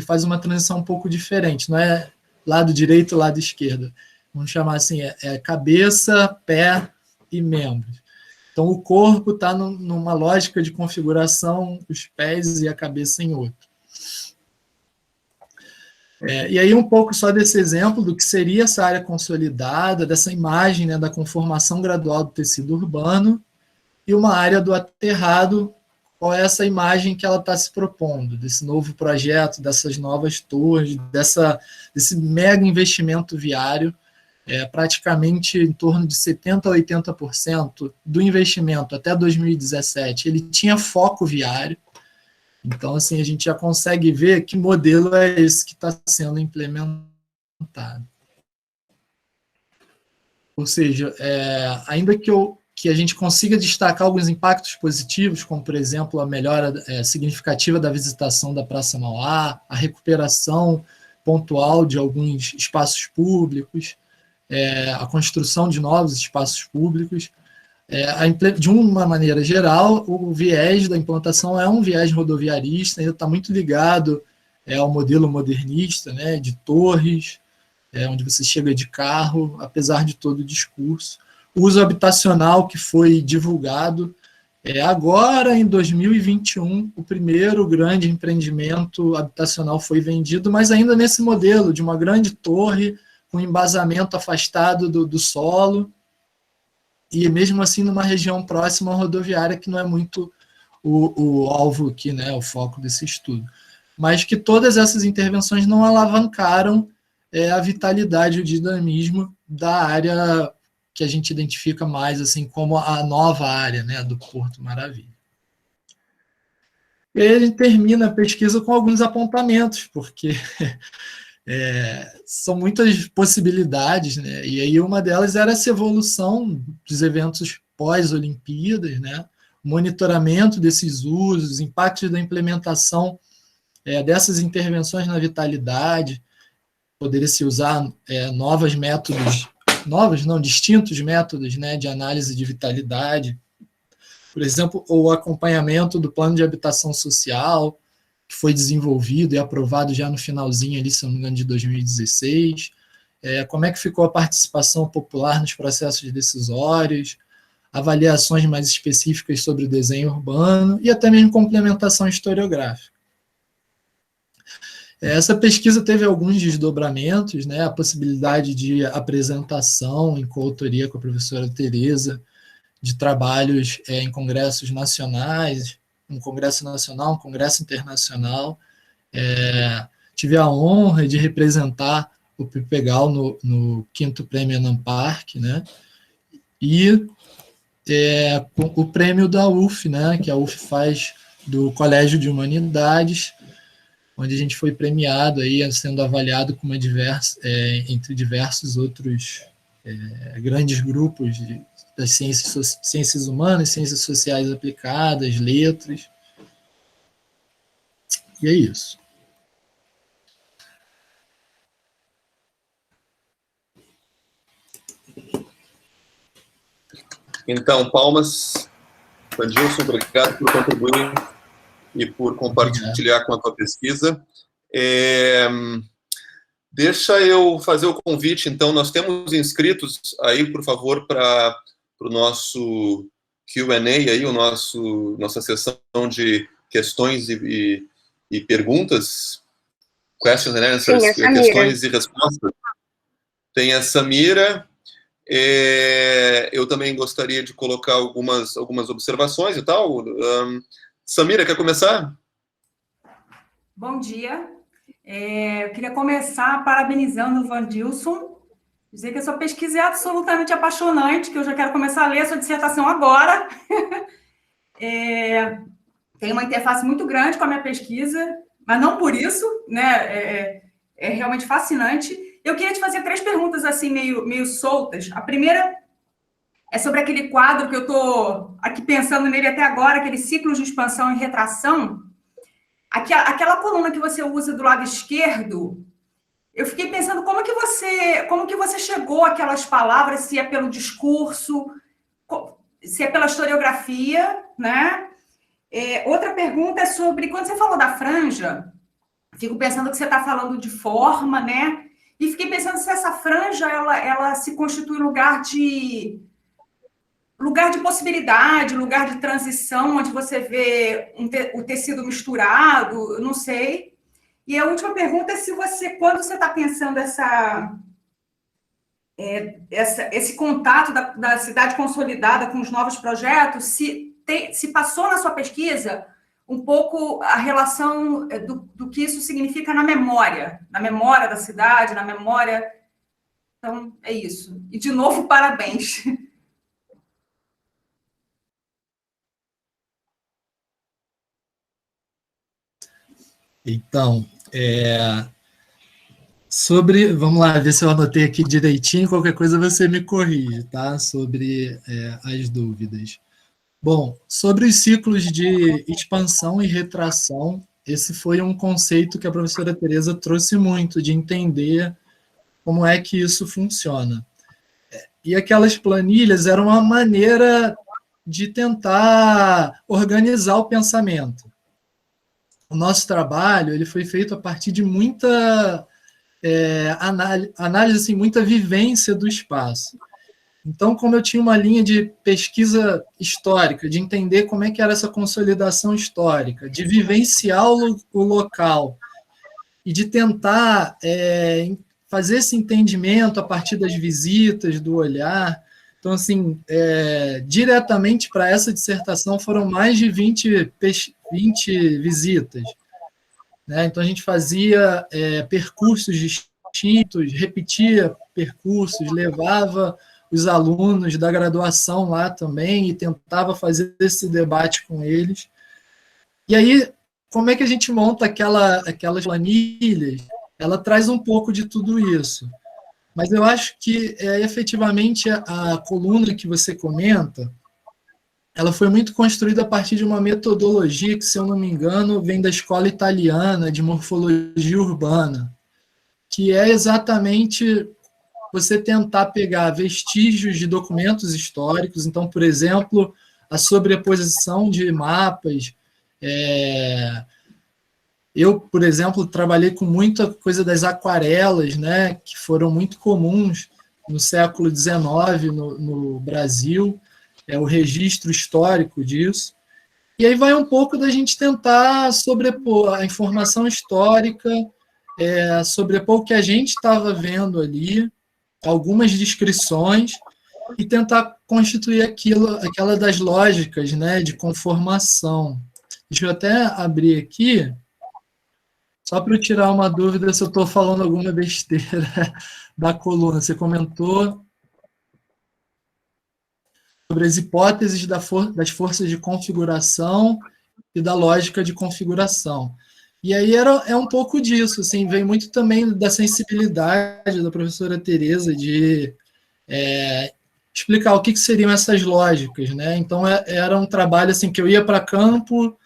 faz uma transição um pouco diferente, não é lado direito, lado esquerdo. Vamos chamar assim, cabeça, pé e membros. Então, o corpo está numa lógica de configuração, os pés e a cabeça em outro. E aí, um pouco só desse exemplo do que seria essa área consolidada, dessa imagem, né, da conformação gradual do tecido urbano, e uma área do aterrado, qual é essa imagem que ela está se propondo, desse novo projeto, dessas novas torres, desse mega investimento viário. Praticamente em torno de 70% a 80% do investimento até 2017, ele tinha foco viário. Então, assim, a gente já consegue ver que modelo é esse que está sendo implementado. Ou seja, ainda que a gente consiga destacar alguns impactos positivos, como, por exemplo, a melhora significativa da visitação da Praça Mauá, a recuperação pontual de alguns espaços públicos, a construção de novos espaços públicos. De uma maneira geral, o viés da implantação é um viés rodoviarista, ainda está muito ligado ao modelo modernista, né, de torres, onde você chega de carro, apesar de todo o discurso. O uso habitacional que foi divulgado, agora em 2021, o primeiro grande empreendimento habitacional foi vendido, mas ainda nesse modelo de uma grande torre, com embasamento afastado do solo, e mesmo assim numa região próxima à rodoviária, que não é muito o alvo aqui, né, o foco desse estudo. Mas que todas essas intervenções não alavancaram a vitalidade e o dinamismo da área que a gente identifica mais assim como a nova área, né, do Porto Maravilha. E aí a gente termina a pesquisa com alguns apontamentos, porque são muitas possibilidades, né? E aí uma delas era essa evolução dos eventos pós-Olimpíadas, né? O monitoramento desses usos, impactos da implementação dessas intervenções na vitalidade, poderia se usar distintos métodos, né, de análise de vitalidade. Por exemplo, o acompanhamento do plano de habitação social, que foi desenvolvido e aprovado já no finalzinho, ali, se não me engano, de 2016. Como é que ficou a participação popular nos processos decisórios, avaliações mais específicas sobre o desenho urbano e até mesmo complementação historiográfica. Essa pesquisa teve alguns desdobramentos, né, a possibilidade de apresentação em coautoria com a professora Tereza, de trabalhos em congressos nacionais, um congresso nacional, um congresso internacional. Tive a honra de representar o Pipegal no 5º Prêmio Anampark, né? E o prêmio da UF, né? Que a UF faz do Colégio de Humanidades, onde a gente foi premiado, aí, sendo avaliado com entre diversos outros grandes grupos das ciências humanas, ciências sociais aplicadas, letras. E é isso. Então, palmas. Vandilson, obrigado por contribuir e por compartilhar com a tua pesquisa. Deixa eu fazer o convite, então. Nós temos inscritos aí, por favor, para o nosso Q&A, aí, nossa sessão de questões e perguntas, questions and answers, sim, questões e respostas. Tem a Samira. Eu também gostaria de colocar algumas observações e tal. Samira, quer começar? Bom dia. Eu queria começar parabenizando o Vandilson, dizer que a sua pesquisa é absolutamente apaixonante, que eu já quero começar a ler a sua dissertação agora. Tem uma interface muito grande com a minha pesquisa, mas não por isso, né? é realmente fascinante. Eu queria te fazer 3 perguntas assim meio soltas. A primeira é sobre aquele quadro que eu estou aqui pensando nele até agora, aquele ciclo de expansão e retração. Aquela coluna que você usa do lado esquerdo, eu fiquei pensando como que você chegou àquelas palavras, se é pelo discurso, se é pela historiografia, né? Outra pergunta é sobre, quando você falou da franja, fico pensando que você está falando de forma, né? E fiquei pensando se essa franja, ela se constitui lugar de possibilidade, lugar de transição, onde você vê o tecido misturado, eu não sei. E a última pergunta é se você, quando você está pensando esse contato da cidade consolidada com os novos projetos, se passou na sua pesquisa um pouco a relação do que isso significa na memória da cidade, na memória. Então, é isso. E, de novo, parabéns. Então, vamos lá, ver se eu anotei aqui direitinho, qualquer coisa você me corrige, tá? Sobre as dúvidas. Bom, sobre os ciclos de expansão e retração, esse foi um conceito que a professora Tereza trouxe muito, de entender como é que isso funciona. E aquelas planilhas eram uma maneira de tentar organizar o pensamento. O nosso trabalho ele foi feito a partir de muita análise, assim, muita vivência do espaço. Então, como eu tinha uma linha de pesquisa histórica, de entender como é que era essa consolidação histórica, de vivenciar o local e de tentar fazer esse entendimento a partir das visitas, do olhar. Então, assim, diretamente para essa dissertação foram mais de 20 visitas, né? Então, a gente fazia percursos distintos, repetia percursos, levava os alunos da graduação lá também e tentava fazer esse debate com eles. E aí, como é que a gente monta aquelas planilhas? Ela traz um pouco de tudo isso. Mas eu acho que, efetivamente, a coluna que você comenta, ela foi muito construída a partir de uma metodologia que, se eu não me engano, vem da escola italiana de morfologia urbana, que é exatamente você tentar pegar vestígios de documentos históricos. Então, por exemplo, a sobreposição de mapas. Eu, por exemplo, trabalhei com muita coisa das aquarelas, né, que foram muito comuns no século XIX no Brasil, o registro histórico disso. E aí vai um pouco da gente tentar sobrepor a informação histórica, sobrepor o que a gente estava vendo ali, algumas descrições, e tentar constituir aquela das lógicas, né, de conformação. Deixa eu até abrir aqui, só para eu tirar uma dúvida se eu estou falando alguma besteira da coluna. Você comentou sobre as hipóteses das forças de configuração e da lógica de configuração. E aí é um pouco disso, assim, vem muito também da sensibilidade da professora Tereza de explicar o que seriam essas lógicas, né? Então, era um trabalho assim, que eu ia para campo,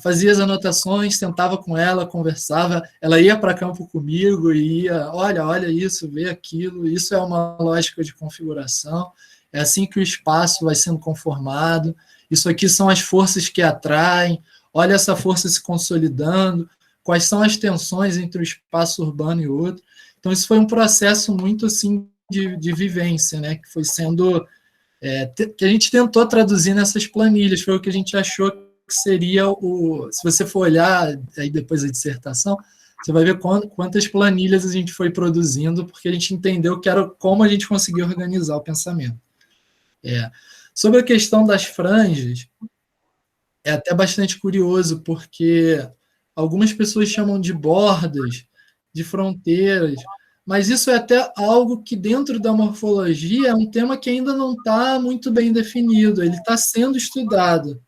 fazia as anotações, sentava com ela, conversava, ela ia para campo comigo e ia, olha isso, vê aquilo, isso é uma lógica de configuração, é assim que o espaço vai sendo conformado, isso aqui são as forças que atraem, olha essa força se consolidando, quais são as tensões entre o espaço urbano e outro. Então, isso foi um processo muito assim de vivência, né, que foi sendo, que a gente tentou traduzir nessas planilhas, foi o que a gente achou que seria se você for olhar aí depois a dissertação, você vai ver quantas planilhas a gente foi produzindo, porque a gente entendeu que era como a gente conseguia organizar o pensamento. Sobre a questão das franjas, é até bastante curioso, porque algumas pessoas chamam de bordas, de fronteiras, mas isso é até algo que dentro da morfologia é um tema que ainda não está muito bem definido, ele está sendo estudado.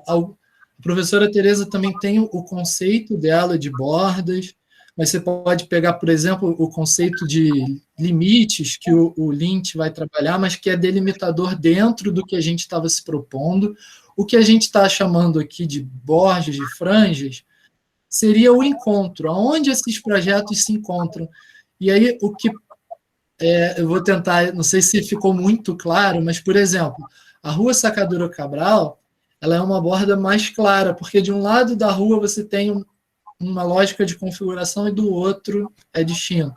A professora Tereza também tem o conceito dela de bordas, mas você pode pegar, por exemplo, o conceito de limites que o Lynch vai trabalhar, mas que é delimitador dentro do que a gente estava se propondo. O que a gente está chamando aqui de bordas, de franjas, seria o encontro, aonde esses projetos se encontram. E aí, o que eu vou tentar, não sei se ficou muito claro, mas, por exemplo, a Rua Sacadura Cabral, ela é uma borda mais clara, porque de um lado da rua você tem uma lógica de configuração e do outro é distinto.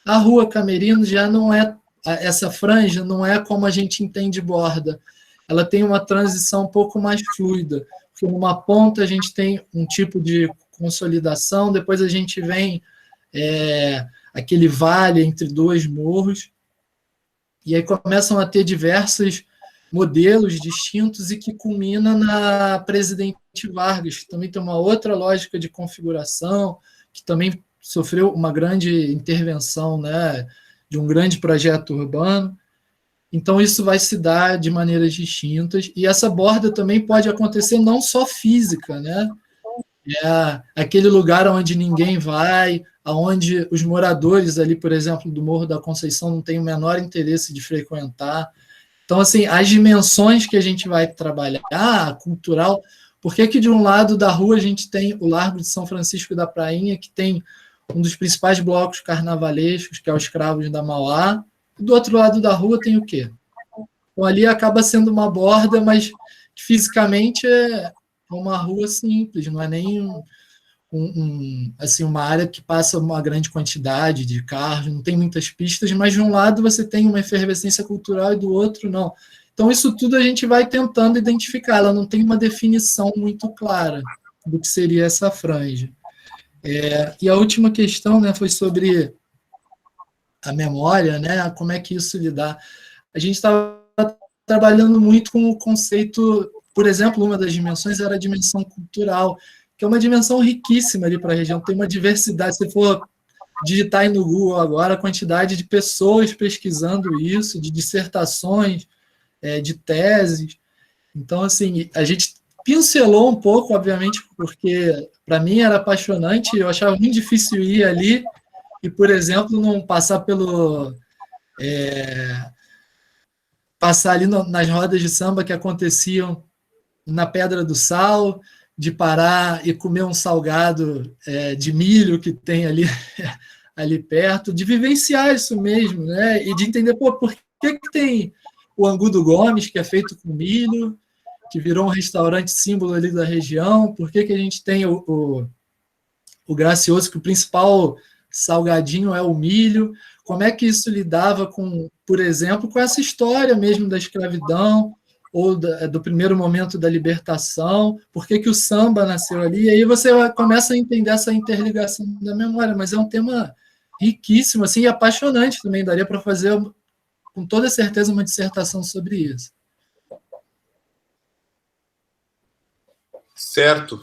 A Rua Camerino já não é, essa franja não é como a gente entende borda, ela tem uma transição um pouco mais fluida, porque numa ponta a gente tem um tipo de consolidação, depois a gente vem aquele vale entre dois morros, e aí começam a ter diversos modelos distintos e que culmina na Presidente Vargas, que também tem uma outra lógica de configuração, que também sofreu uma grande intervenção, né, de um grande projeto urbano. Então, isso vai se dar de maneiras distintas, e essa borda também pode acontecer não só física, né? Aquele lugar onde ninguém vai, onde os moradores ali, por exemplo, do Morro da Conceição não têm o menor interesse de frequentar. Então, assim, as dimensões que a gente vai trabalhar, cultural, por que de um lado da rua a gente tem o Largo de São Francisco da Prainha, que tem um dos principais blocos carnavalescos, que é os Cravos da Mauá, e do outro lado da rua tem o quê? Então, ali acaba sendo uma borda, mas fisicamente é uma rua simples, não é nem assim, uma área que passa uma grande quantidade de carros, não tem muitas pistas, mas de um lado você tem uma efervescência cultural e do outro não. Então, isso tudo a gente vai tentando identificar, ela não tem uma definição muito clara do que seria essa franja. E a última questão, né, foi sobre a memória, né, como é que isso lidar. A gente estava trabalhando muito com o conceito, por exemplo, uma das dimensões era a dimensão cultural, que é uma dimensão riquíssima ali para a região, tem uma diversidade, se for digitar aí no Google agora, a quantidade de pessoas pesquisando isso, de dissertações, de teses. Então, assim, a gente pincelou um pouco, obviamente, porque para mim era apaixonante, eu achava muito difícil ir ali e, por exemplo, não passar passar ali nas rodas de samba que aconteciam na Pedra do Sal, de parar e comer um salgado de milho que tem ali perto, de vivenciar isso mesmo, né? E de entender, por que tem o Angu do Gomes, que é feito com milho, que virou um restaurante símbolo ali da região, por que a gente tem o Gracioso, que o principal salgadinho é o milho, como é que isso lidava com, por exemplo, com essa história mesmo da escravidão, ou do primeiro momento da libertação, por que o samba nasceu ali, e aí você começa a entender essa interligação da memória, mas é um tema riquíssimo, assim, e apaixonante também, daria para fazer, com toda certeza, uma dissertação sobre isso. Certo.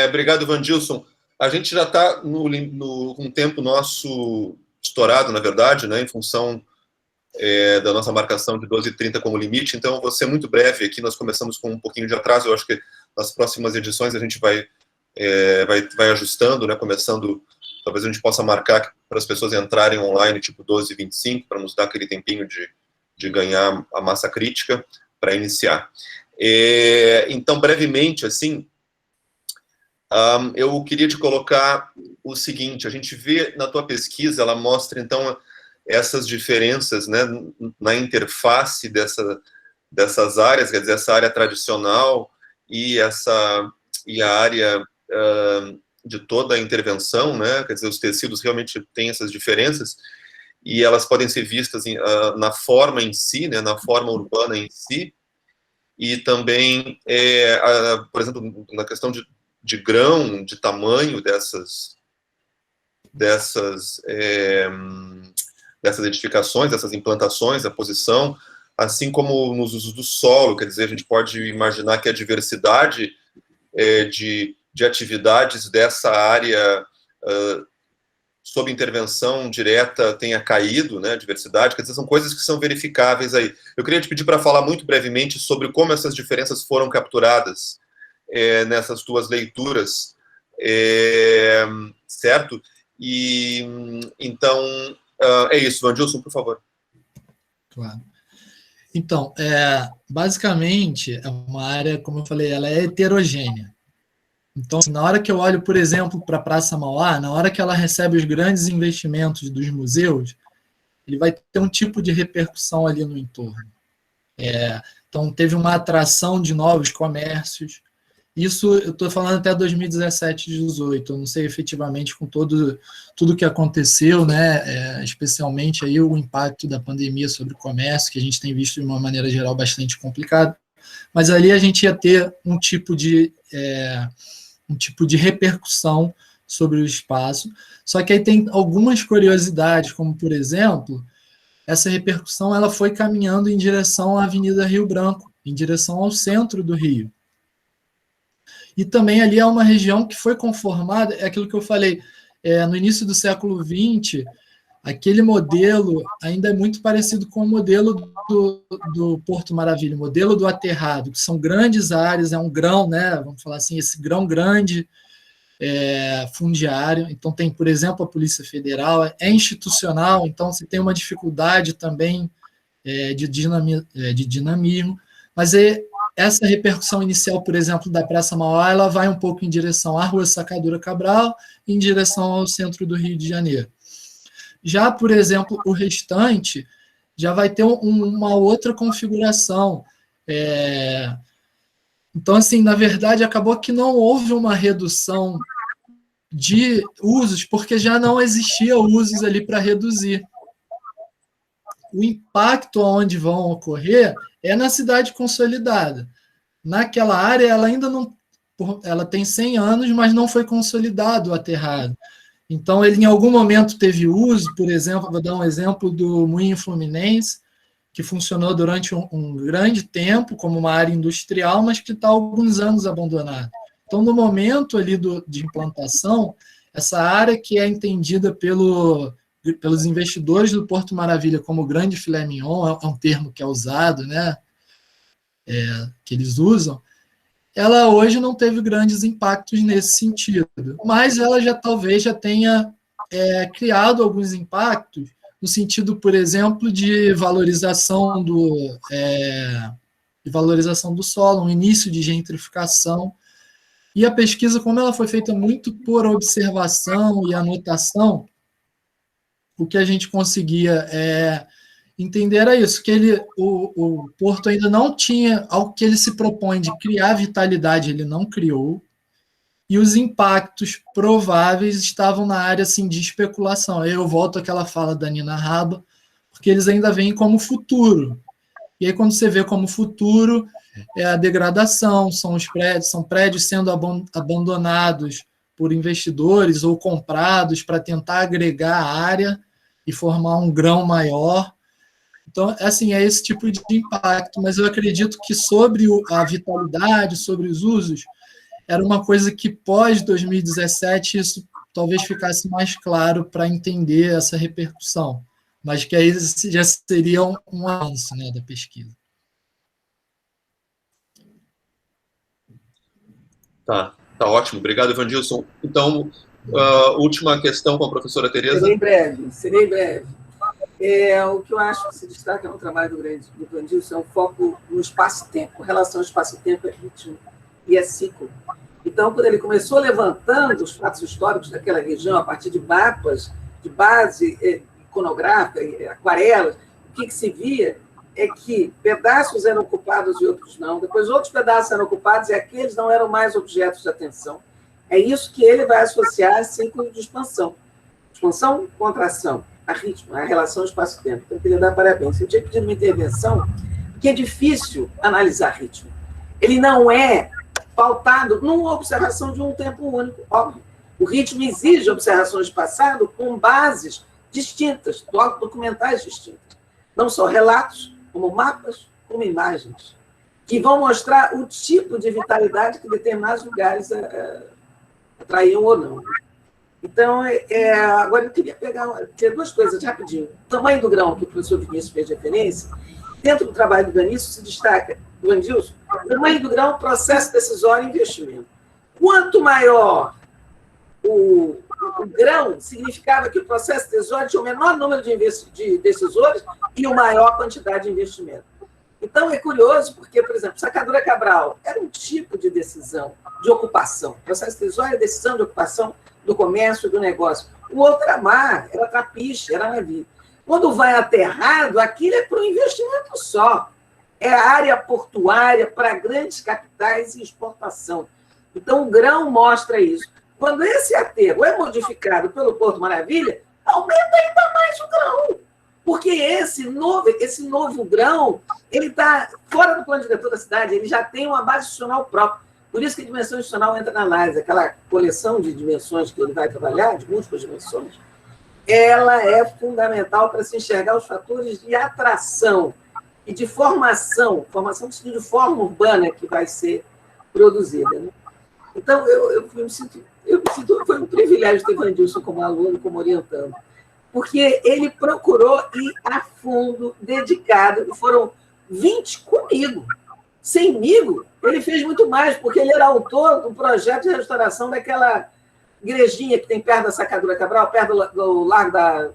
Obrigado, Vandilson. A gente já está com um tempo nosso estourado, na verdade, né, em função da nossa marcação de 12h30 como limite, então eu vou ser muito breve aqui, nós começamos com um pouquinho de atraso, eu acho que nas próximas edições a gente vai ajustando, né, começando, talvez a gente possa marcar para as pessoas entrarem online, tipo 12h25, para nos dar aquele tempinho de ganhar a massa crítica para iniciar. Então, brevemente, assim, eu queria te colocar o seguinte, a gente vê na tua pesquisa, ela mostra, então, essas diferenças, né, na interface dessas áreas, quer dizer, essa área tradicional e a área de toda a intervenção, né, quer dizer, os tecidos realmente têm essas diferenças e elas podem ser vistas na forma em si, né, na forma urbana em si, e também, por exemplo, na questão de grão, de tamanho dessas edificações, dessas implantações, a posição, assim como nos usos do solo, quer dizer, a gente pode imaginar que a diversidade de atividades dessa área sob intervenção direta tenha caído, né, a diversidade, quer dizer, são coisas que são verificáveis aí. Eu queria te pedir para falar muito brevemente sobre como essas diferenças foram capturadas nessas tuas leituras certo? E, então, é isso. Vandilson, por favor. Claro. Então, basicamente, é uma área, como eu falei, ela é heterogênea. Então, na hora que eu olho, por exemplo, para a Praça Mauá, na hora que ela recebe os grandes investimentos dos museus, ele vai ter um tipo de repercussão ali no entorno. Então, teve uma atração de novos comércios. Isso, eu estou falando até 2017, 2018, eu não sei efetivamente com tudo que aconteceu, né, especialmente aí o impacto da pandemia sobre o comércio, que a gente tem visto de uma maneira geral bastante complicado, mas ali a gente ia ter um tipo de repercussão sobre o espaço, só que aí tem algumas curiosidades, como, por exemplo, essa repercussão ela foi caminhando em direção à Avenida Rio Branco, em direção ao centro do Rio. E também ali é uma região que foi conformada, é aquilo que eu falei, no início do século XX, aquele modelo ainda é muito parecido com o modelo do Porto Maravilha, o modelo do aterrado, que são grandes áreas, é um grão, né, vamos falar assim, esse grão grande, fundiário. Então tem, por exemplo, a Polícia Federal, é institucional, então você tem uma dificuldade também de dinamismo, mas essa repercussão inicial, por exemplo, da Praça Mauá, ela vai um pouco em direção à Rua Sacadura Cabral, em direção ao centro do Rio de Janeiro. Já, por exemplo, o restante já vai ter uma outra configuração. Então, assim, na verdade, acabou que não houve uma redução de usos, porque já não existia usos ali para reduzir. O impacto onde vão ocorrer é na cidade consolidada. Naquela área, ela ainda não... Ela tem 100 anos, mas não foi consolidado o aterrado. Então, ele em algum momento teve uso, por exemplo, vou dar um exemplo do Moinho Fluminense, que funcionou durante um grande tempo como uma área industrial, mas que está há alguns anos abandonada. Então, no momento ali de implantação, essa área que é entendida pelos investidores do Porto Maravilha como grande filé mignon, é um termo que é usado, né, que eles usam, ela hoje não teve grandes impactos nesse sentido, mas ela talvez já tenha criado alguns impactos no sentido, por exemplo, de valorização do solo, um início de gentrificação. E a pesquisa, como ela foi feita muito por observação e anotação, o que a gente conseguia entender era isso, que o Porto ainda não tinha, ao que ele se propõe de criar vitalidade, ele não criou, e os impactos prováveis estavam na área assim, de especulação. Aí eu volto àquela fala da Nina Raba, porque eles ainda veem como futuro. E aí, quando você vê como futuro, é a degradação, são prédios sendo abandonados por investidores ou comprados para tentar agregar a área e formar um grão maior. Então, assim, é esse tipo de impacto, mas eu acredito que sobre a vitalidade, sobre os usos, era uma coisa que pós-2017 isso talvez ficasse mais claro para entender essa repercussão, mas que aí já seria um avanço, né, da pesquisa. Tá ótimo. Obrigado, Vandilson. Então, última questão com a professora Tereza. Serei breve. O que eu acho que se destaca no trabalho do Vandilson é o foco no espaço-tempo, relação espaço-tempo é ritmo e é ciclo. Então, quando ele começou levantando os fatos históricos daquela região, a partir de mapas, de base iconográfica, aquarelas, o que se via é que pedaços eram ocupados e outros não, depois outros pedaços eram ocupados e aqueles não eram mais objetos de atenção. É isso que ele vai associar a ciclo de expansão. Expansão, contração, a ritmo, a relação espaço-tempo. Então, eu queria dar parabéns. Eu tinha pedido uma intervenção, porque é difícil analisar ritmo. Ele não é pautado numa observação de um tempo único, óbvio. O ritmo exige observações de passado com bases distintas, documentais distintas. Não só relatos, como mapas, como imagens, que vão mostrar o tipo de vitalidade que determinados lugares atraíam ou não. Então, agora eu queria ter duas coisas rapidinho. O tamanho do grão, que o professor Vinícius fez referência, dentro do trabalho do Vandilson se destaca, o tamanho do grão, processo decisório e investimento. Quanto maior o grão significava que o processo decisório tinha o menor número de decisores e uma maior quantidade de investimento. Então, é curioso porque, por exemplo, Sacadura Cabral era um tipo de decisão de ocupação. O processo decisório é decisão de ocupação do comércio e do negócio. O outro era mar, era trapiche, era navio. Quando vai aterrado, aquilo é para um investimento só. É a área portuária para grandes capitais e exportação. Então, o grão mostra isso. Quando esse aterro é modificado pelo Porto Maravilha, aumenta ainda mais o grão. Porque esse novo grão, ele está fora do plano diretor da cidade, ele já tem uma base institucional própria. Por isso que a dimensão institucional entra na análise. Aquela coleção de dimensões que ele vai trabalhar, de múltiplas dimensões, ela é fundamental para se enxergar os fatores de atração e de formação no sentido de forma urbana que vai ser produzida. Né? Então, eu me sinto, foi um privilégio ter Vandilson como aluno, como orientando, porque ele procurou ir a fundo, dedicado, e foram 20 comigo. Semmigo, ele fez muito mais, porque ele era autor do projeto de restauração daquela igrejinha que tem perto da Sacadura Cabral, perto do Largo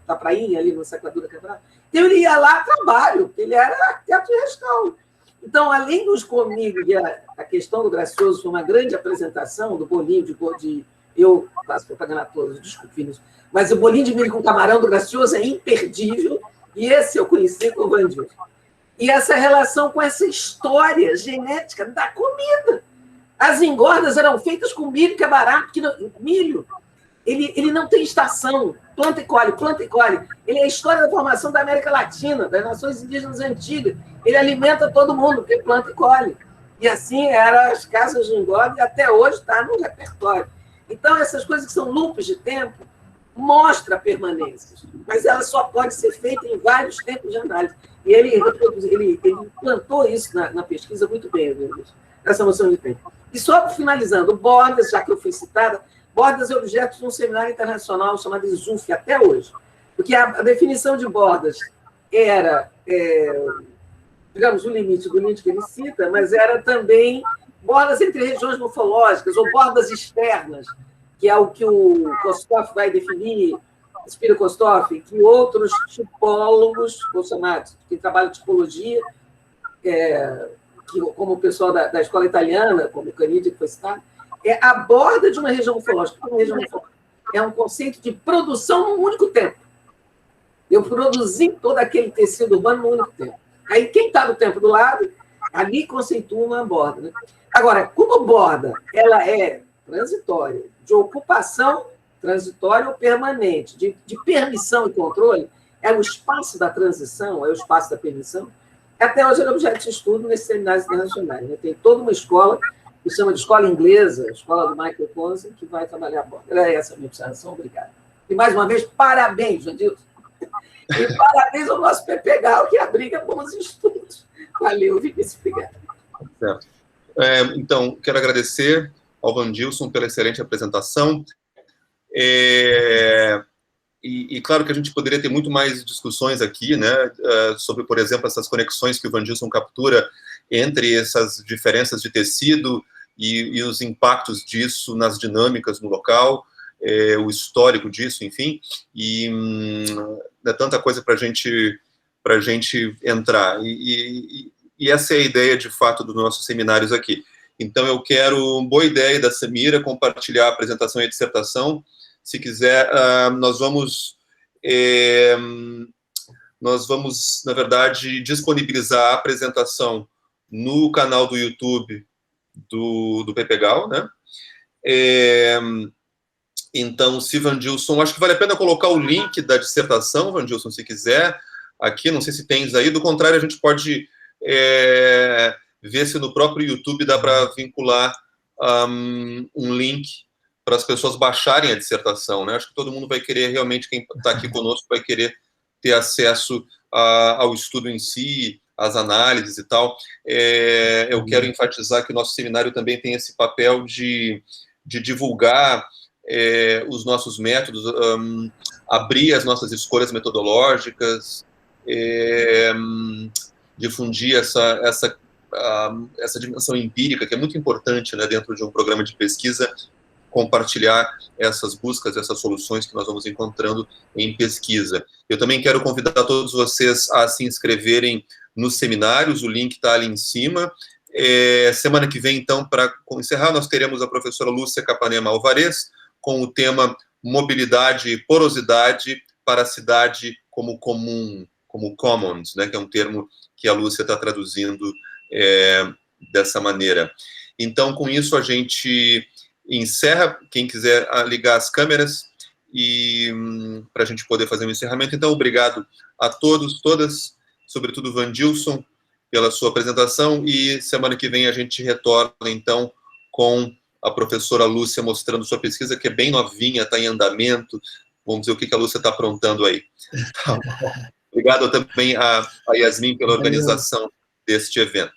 da Prainha, ali na Sacadura Cabral. Então, ele ia lá a trabalho, ele era arquiteto de restauro. Então, além dos comigo, e a questão do Gracioso foi uma grande apresentação do bolinho de eu faço propaganda a todos, desculpe isso, mas o bolinho de milho com camarão do Gracioso é imperdível, e esse eu conheci com o Vandilson. E essa relação com essa história genética da comida. As engordas eram feitas com milho, que é barato, milho, ele não tem estação, planta e colhe, planta e colhe. Ele é a história da formação da América Latina, das nações indígenas antigas. Ele alimenta todo mundo, porque planta e colhe. E assim eram as casas de engorda, e até hoje está no repertório. Então, essas coisas que são loops de tempo, mostram permanências, mas ela só pode ser feita em vários tempos de análise. E ele plantou isso na pesquisa muito bem, essa noção de tempo. E só finalizando, Bordas, já que eu fui citada, Bordas é objeto de um seminário internacional chamado ISUF, até hoje. Porque a definição de Bordas era, digamos, o limite do limite que ele cita, mas era também bordas entre regiões morfológicas, ou bordas externas, que é o que o Kostoff vai definir, Spiro Kostoff, que outros tipólogos, bolsonaros, que trabalham tipologia, como o pessoal da escola italiana, como o Canidia, que foi citado, é a borda de uma região morfológica. É um conceito de produção num único tempo. Eu produzi todo aquele tecido urbano num único tempo. Aí, quem está no tempo do lado, ali conceitua uma borda. Né? Agora, como borda ela é transitória, de ocupação transitória ou permanente, de permissão e controle, é o espaço da transição, é o espaço da permissão, até hoje é objeto de estudo nesses seminários internacionais. Né? Tem toda uma escola que se chama de escola inglesa, a escola do Michael Ponce, que vai trabalhar a borda. Era essa a minha observação, obrigado. E, mais uma vez, parabéns, Jandilson. E parabéns ao nosso PPGAL, que abriga bons estudos. Valeu, Vinícius, obrigado. Certo. Então, quero agradecer ao Vandilson pela excelente apresentação. E claro que a gente poderia ter muito mais discussões aqui, né, sobre, por exemplo, essas conexões que o Vandilson captura entre essas diferenças de tecido e os impactos disso nas dinâmicas no local, o histórico disso, enfim, e é tanta coisa para a gente entrar. E essa é a ideia, de fato, dos nossos seminários aqui. Então, eu quero, boa ideia da Samira, compartilhar a apresentação e a dissertação. Se quiser, nós vamos, na verdade, disponibilizar a apresentação no canal do YouTube do PPGAL, né? Então, se Vandilson, acho que vale a pena colocar o link da dissertação, Vandilson, se quiser, aqui, não sei se tens aí, do contrário, a gente pode ver se no próprio YouTube dá para vincular um link para as pessoas baixarem a dissertação, né? Acho que todo mundo vai querer, realmente, quem está aqui conosco, vai querer ter acesso ao estudo em si, às análises e tal. Eu quero enfatizar que o nosso seminário também tem esse papel de divulgar os nossos métodos, abrir as nossas escolhas metodológicas, difundir essa dimensão empírica, que é muito importante, né, dentro de um programa de pesquisa, compartilhar essas buscas, essas soluções que nós vamos encontrando em pesquisa. Eu também quero convidar todos vocês a se inscreverem nos seminários, o link está ali em cima. Semana que vem, então, para encerrar, nós teremos a professora Lúcia Capanema Alvarez com o tema Mobilidade e Porosidade para a Cidade como Comum, como Commons, né, que é um termo que a Lúcia está traduzindo dessa maneira. Então, com isso, a gente encerra. Quem quiser ligar as câmeras e para a gente poder fazer um encerramento. Então, obrigado a todos, todas, sobretudo Vandilson, pela sua apresentação, e semana que vem a gente retorna, então, com a professora Lúcia mostrando sua pesquisa, que é bem novinha, está em andamento. Vamos ver o que a Lúcia está aprontando aí. Tá bom. Obrigado também a Yasmin pela organização deste evento.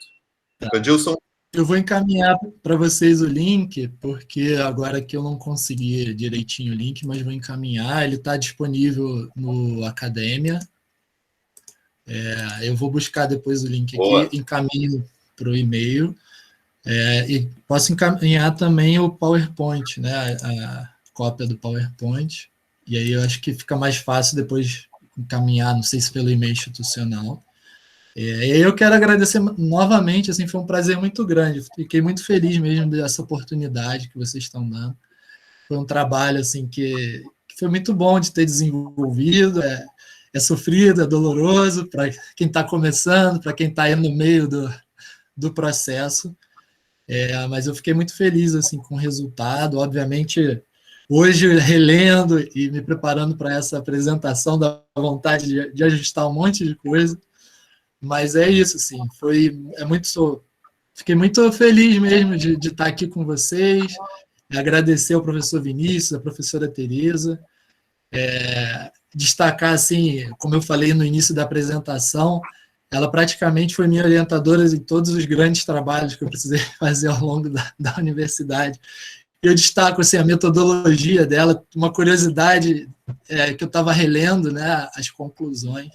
Vandilson? Eu vou encaminhar para vocês o link, porque agora que eu não consegui direitinho o link, mas vou encaminhar, ele está disponível no Academia. Eu vou buscar depois o link aqui, encaminho para o e-mail. E posso encaminhar também o PowerPoint, né, a cópia do PowerPoint, e aí eu acho que fica mais fácil depois encaminhar, não sei se pelo e-mail institucional. E aí eu quero agradecer novamente, assim, foi um prazer muito grande, fiquei muito feliz mesmo dessa oportunidade que vocês estão dando. Foi um trabalho assim, que foi muito bom de ter desenvolvido, é sofrido, é doloroso para quem está começando, para quem está aí no meio do processo, mas eu fiquei muito feliz assim, com o resultado. Obviamente, hoje, relendo e me preparando para essa apresentação, dá vontade de ajustar um monte de coisa, mas é isso, assim, fiquei muito feliz mesmo de estar aqui com vocês, agradecer ao professor Vinícius, à professora Tereza, destacar, assim, como eu falei no início da apresentação, ela praticamente foi minha orientadora em todos os grandes trabalhos que eu precisei fazer ao longo da universidade. Eu destaco assim, a metodologia dela, uma curiosidade que eu estava relendo, né, as conclusões,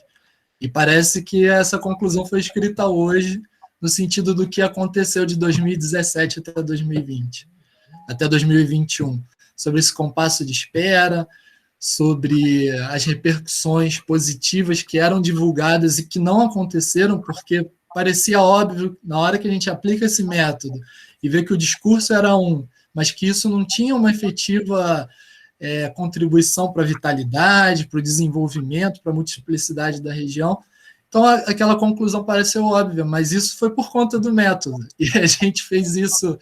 e parece que essa conclusão foi escrita hoje, no sentido do que aconteceu de 2017 até 2020, até 2021, sobre esse compasso de espera, sobre as repercussões positivas que eram divulgadas e que não aconteceram, porque parecia óbvio, na hora que a gente aplica esse método e vê que o discurso era mas que isso não tinha uma efetiva contribuição para a vitalidade, para o desenvolvimento, para a multiplicidade da região. Então, aquela conclusão pareceu óbvia, mas isso foi por conta do método. E a gente fez isso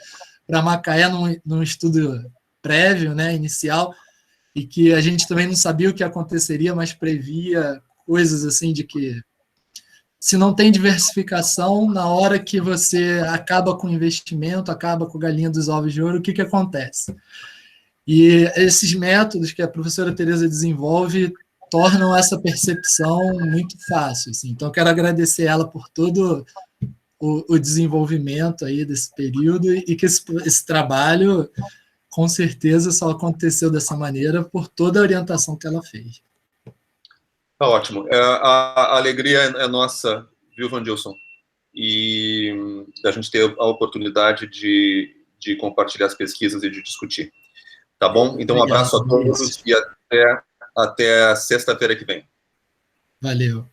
para Macaé num estudo prévio, né, inicial, e que a gente também não sabia o que aconteceria, mas previa coisas assim de que se não tem diversificação, na hora que você acaba com o investimento, acaba com a galinha dos ovos de ouro, o que acontece? E esses métodos que a professora Tereza desenvolve tornam essa percepção muito fácil. Assim. Então, quero agradecer ela por todo o desenvolvimento aí desse período e que esse trabalho, com certeza, só aconteceu dessa maneira por toda a orientação que ela fez. Tá ótimo. A alegria é nossa, viu, Vandilson? E a gente ter a oportunidade de compartilhar as pesquisas e de discutir. Tá bom? Então, um abraço a todos e até sexta-feira que vem. Valeu.